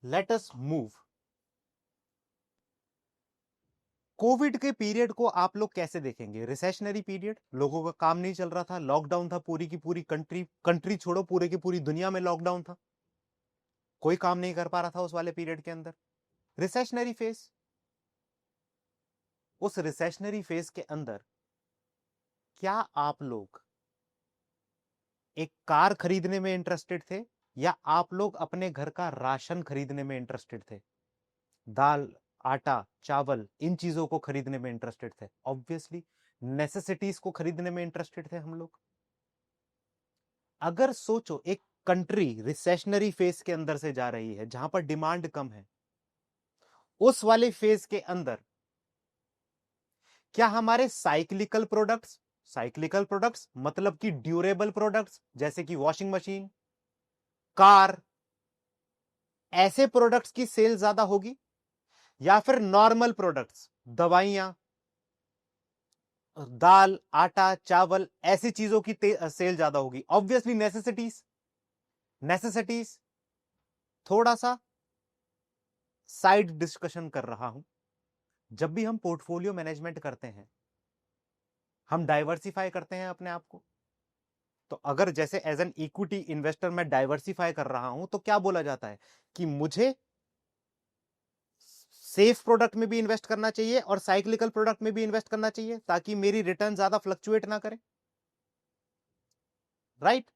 Let us move. Covid के पीरियड को आप लोग कैसे देखेंगे? रिसेशनरी पीरियड, लोगों का काम नहीं चल रहा था, लॉकडाउन था, पूरी की पूरी कंट्री छोड़ो पूरे की पूरी दुनिया में लॉकडाउन था, कोई काम नहीं कर पा रहा था उस वाले पीरियड के अंदर। रिसेशनरी फेज, उस रिसेशनरी फेज के अंदर क्या आप लोग एक कार खरीदने में इंटरेस्टेड थे या आप लोग अपने घर का राशन खरीदने में इंटरेस्टेड थे? दाल, आटा, चावल, इन चीजों को खरीदने में इंटरेस्टेड थे। ऑब्वियसली नेसेसिटीज को खरीदने में इंटरेस्टेड थे हम लोग। अगर सोचो एक कंट्री रिसेशनरी फेज के अंदर से जा रही है जहां पर डिमांड कम है, उस वाले फेज के अंदर क्या हमारे साइक्लिकल प्रोडक्ट्स मतलब कि ड्यूरेबल प्रोडक्ट्स जैसे कि वॉशिंग मशीन, कार, ऐसे प्रोडक्ट्स की सेल ज्यादा होगी या फिर नॉर्मल प्रोडक्ट्स, दवाइयां, दाल, आटा, चावल, ऐसी चीजों की सेल ज्यादा होगी। ऑब्वियसली नेसेसिटीज, नेसेसिटीज थोड़ा सा साइड डिस्कशन कर रहा हूं। जब भी हम पोर्टफोलियो मैनेजमेंट करते हैं, हम डाइवर्सिफाई करते हैं अपने आप को। तो अगर जैसे एज एन इक्विटी इन्वेस्टर मैं डाइवर्सिफाई कर रहा हूं, तो क्या बोला जाता है कि मुझे सेफ प्रोडक्ट में भी इन्वेस्ट करना चाहिए और साइक्लिकल प्रोडक्ट में भी इन्वेस्ट करना चाहिए, ताकि मेरी रिटर्न ज्यादा फ्लक्चुएट ना करे। राइट?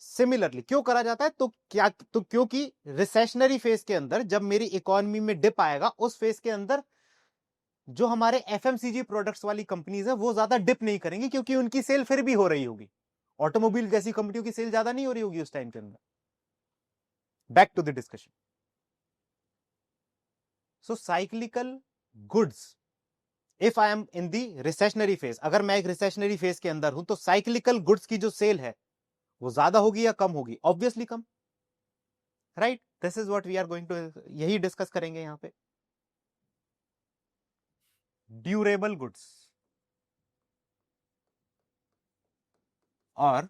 सिमिलरली क्यों करा जाता है? तो क्योंकि रिसेशनरी फेज के अंदर जब मेरी इकोनॉमी में डिप आएगा, उस फेज के अंदर जो हमारे एफएमसीजी प्रोडक्ट्स वाली कंपनीज है वो ज्यादा डिप नहीं करेंगी, क्योंकि उनकी सेल फिर भी हो रही होगी। ऑटोमोबाइल जैसी कंपनियों की सेल ज्यादा नहीं हो रही होगी उस टाइम के अंदर। Back to the discussion. So cyclical goods, if I am in the recessionary phase, अगर मैं एक रिसेशनरी फेज के अंदर हूं, तो साइक्लिकल गुड्स की जो सेल है वो ज्यादा होगी या कम होगी? ऑब्वियसली कम। Right? This is what we are going to, यही डिस्कस करेंगे यहां पे। ड्यूरेबल गुड्स और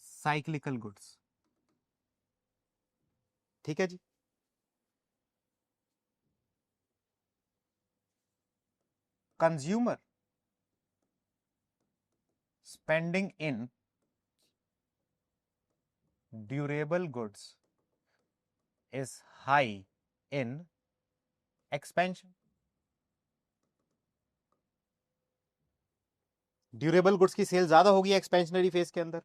साइक्लिकल गुड्स। ठीक है जी। Consumer spending in durable goods is high in expansion. Durable goods की सेल ज्यादा होगी एक्सपेंशनरी फेज के अंदर,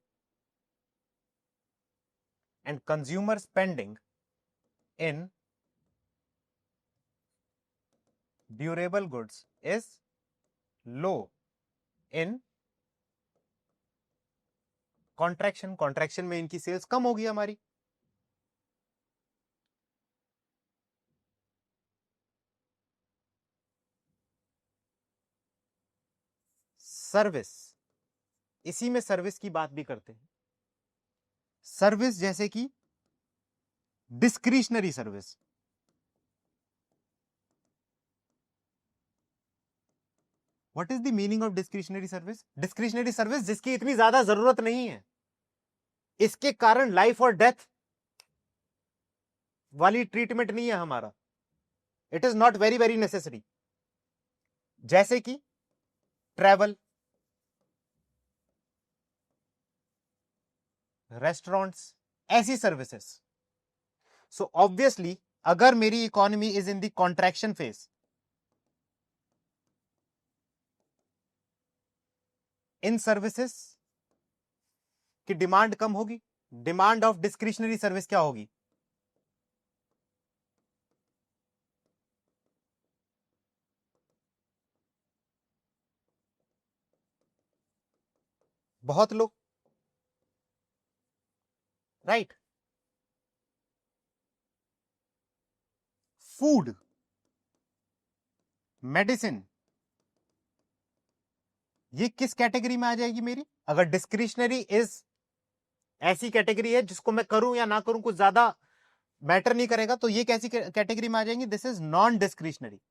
and consumer spending in durable goods is low in contraction. Contraction में इनकी सेल्स कम होगी हमारी। सर्विस, इसी में सर्विस की बात भी करते हैं। सर्विस जैसे कि discretionary service. What is the meaning of discretionary service? Discretionary service जिसकी इतनी ज्यादा जरूरत नहीं है, इसके कारण लाइफ और डेथ वाली ट्रीटमेंट नहीं है हमारा। It is not very very necessary. जैसे कि ट्रैवल, रेस्टोरेंट्स, ऐसी सर्विसेज। सो ऑब्वियसली अगर मेरी economy is in the contraction phase, in services की डिमांड कम होगी। डिमांड ऑफ डिस्क्रिशनरी सर्विस क्या होगी? बहुत लो। राइट? फूड, मेडिसिन, ये किस कैटेगरी में आ जाएगी मेरी? अगर डिस्क्रिशनरी इज ऐसी कैटेगरी है जिसको मैं करूं या ना करूं कुछ ज्यादा मैटर नहीं करेगा, तो ये कैसी कैटेगरी में आ जाएंगी? This is non discretionary.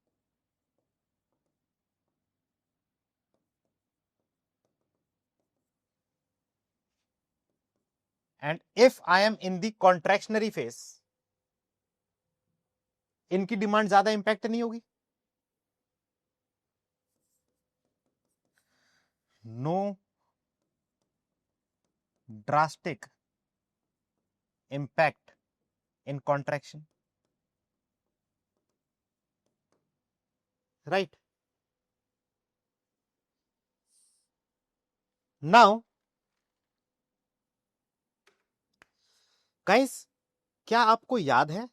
And if I am in the contractionary phase, इनकी डिमांड ज्यादा इंपैक्ट नहीं होगी। No drastic impact in contraction. Right? Now, guys, क्या आपको याद है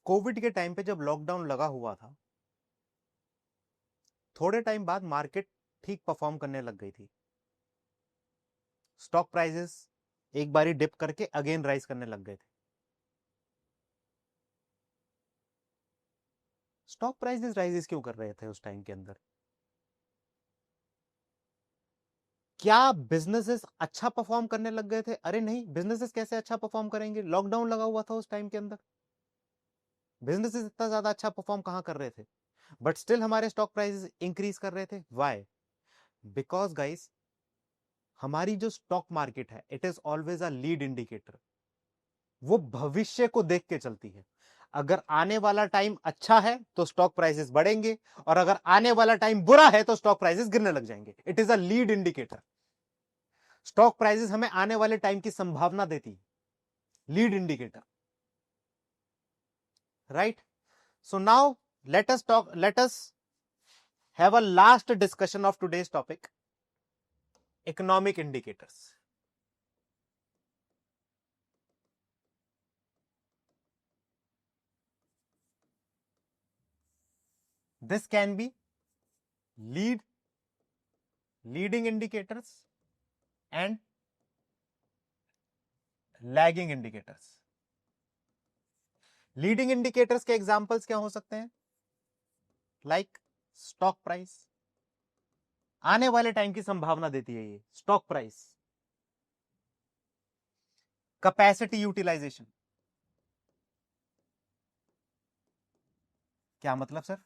कोविड के टाइम पे जब लॉकडाउन लगा हुआ था, थोड़े टाइम बाद मार्केट ठीक परफॉर्म करने लग गई थी। स्टॉक प्राइसेस एक बारी डिप करके अगेन राइज करने लग गए थे। स्टॉक प्राइसेस राइजेस क्यों कर रहे थे उस टाइम के अंदर? क्या बिजनेसेस अच्छा परफॉर्म करने लग गए थे? अरे नहीं, बिजनेसेस कैसे अच्छा परफॉर्म करेंगे? लॉकडाउन लगा हुआ था उस टाइम के अंदर। बिजनेसेस इतना ज्यादा अच्छा परफॉर्म कहां कर रहे थे, बट स्टिल हमारे स्टॉक प्राइसेस इंक्रीज कर रहे थे। व्हाई? बिकॉज गाइस, हमारी जो स्टॉक मार्केट है, it is always a lead indicator. वो भविष्य को देख के चलती है। अगर आने वाला टाइम अच्छा है तो स्टॉक प्राइसेस बढ़ेंगे, और अगर आने वाला टाइम बुरा है तो स्टॉक प्राइसेस गिरने लग जाएंगे। It is a lead indicator. Stock prices हमें आने वाले टाइम की संभावना देती है, lead indicator, right? So now let us have a last discussion of today's topic, economic indicators. This can be leading indicators and lagging indicators. Leading indicators के examples क्या हो सकते हैं? लाइक स्टॉक प्राइस, आने वाले टाइम की संभावना देती है ये स्टॉक प्राइस। कैपेसिटी यूटिलाइजेशन, क्या मतलब सर?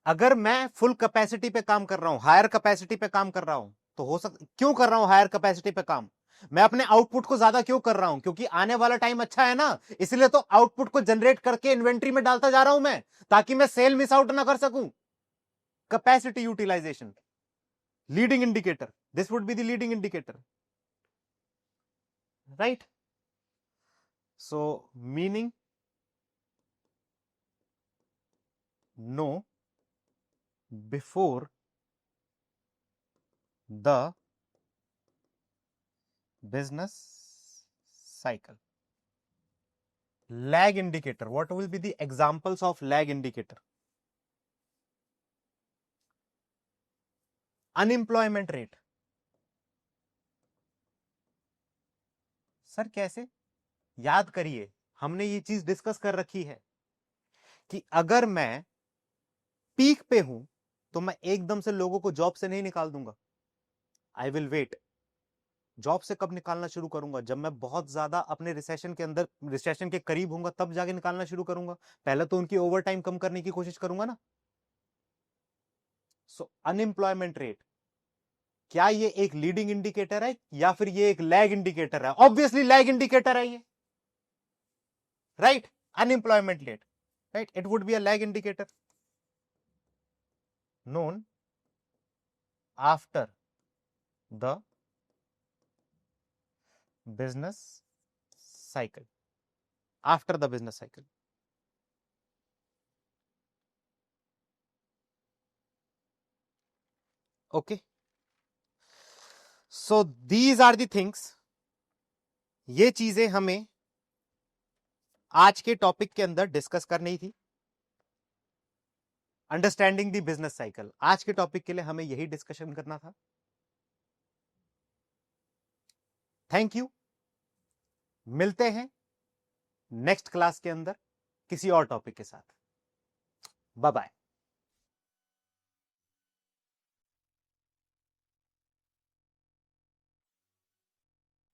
अगर मैं फुल कैपेसिटी पे काम कर रहा हूं, हायर कैपेसिटी पे काम कर रहा हूं, तो हो सकता, क्यों कर रहा हूं हायर कैपेसिटी पे काम? मैं अपने आउटपुट को ज्यादा क्यों कर रहा हूं? क्योंकि आने वाला टाइम अच्छा है ना, इसलिए तो आउटपुट को जनरेट करके इन्वेंट्री में डालता जा रहा हूं मैं, ताकि मैं सेल मिस आउट ना कर सकूं। Capacity utilisation, leading indicator, this would be the leading indicator, right? So meaning, no before the business cycle. Lag indicator, what will be the examples of lag indicator? Unemployment rate. Sir कैसे? याद करिए, हमने ये चीज discuss कर रखी है कि अगर मैं पीक पे हूं तो मैं एकदम से लोगों को जॉब से नहीं निकाल दूंगा। आई विल वेट। जॉब से कब निकालना शुरू करूंगा? जब मैं बहुत ज्यादा अपने रिसेशन के अंदर, रिसेशन के करीब होऊंगा, तब जाके निकालना शुरू करूंगा। पहले तो उनकी ओवर टाइम कम करने की कोशिश करूंगा ना। सो अनएम्प्लॉयमेंट रेट, क्या ये एक लीडिंग इंडिकेटर है या फिर ये एक लैग इंडिकेटर है? ऑब्वियसली लैग इंडिकेटर है ये, right? Unemployment rate, right? It would be a lag indicator known after the business cycle. After the business cycle. Okay. So these are the things. ये चीजें हमें आज के टॉपिक के अंदर डिस्कस करनी थी। अंडरस्टैंडिंग द बिजनेस साइकिल, आज के टॉपिक के लिए हमें यही डिस्कशन करना था। Thank you. मिलते हैं नेक्स्ट क्लास के अंदर किसी और टॉपिक के साथ। Bye bye.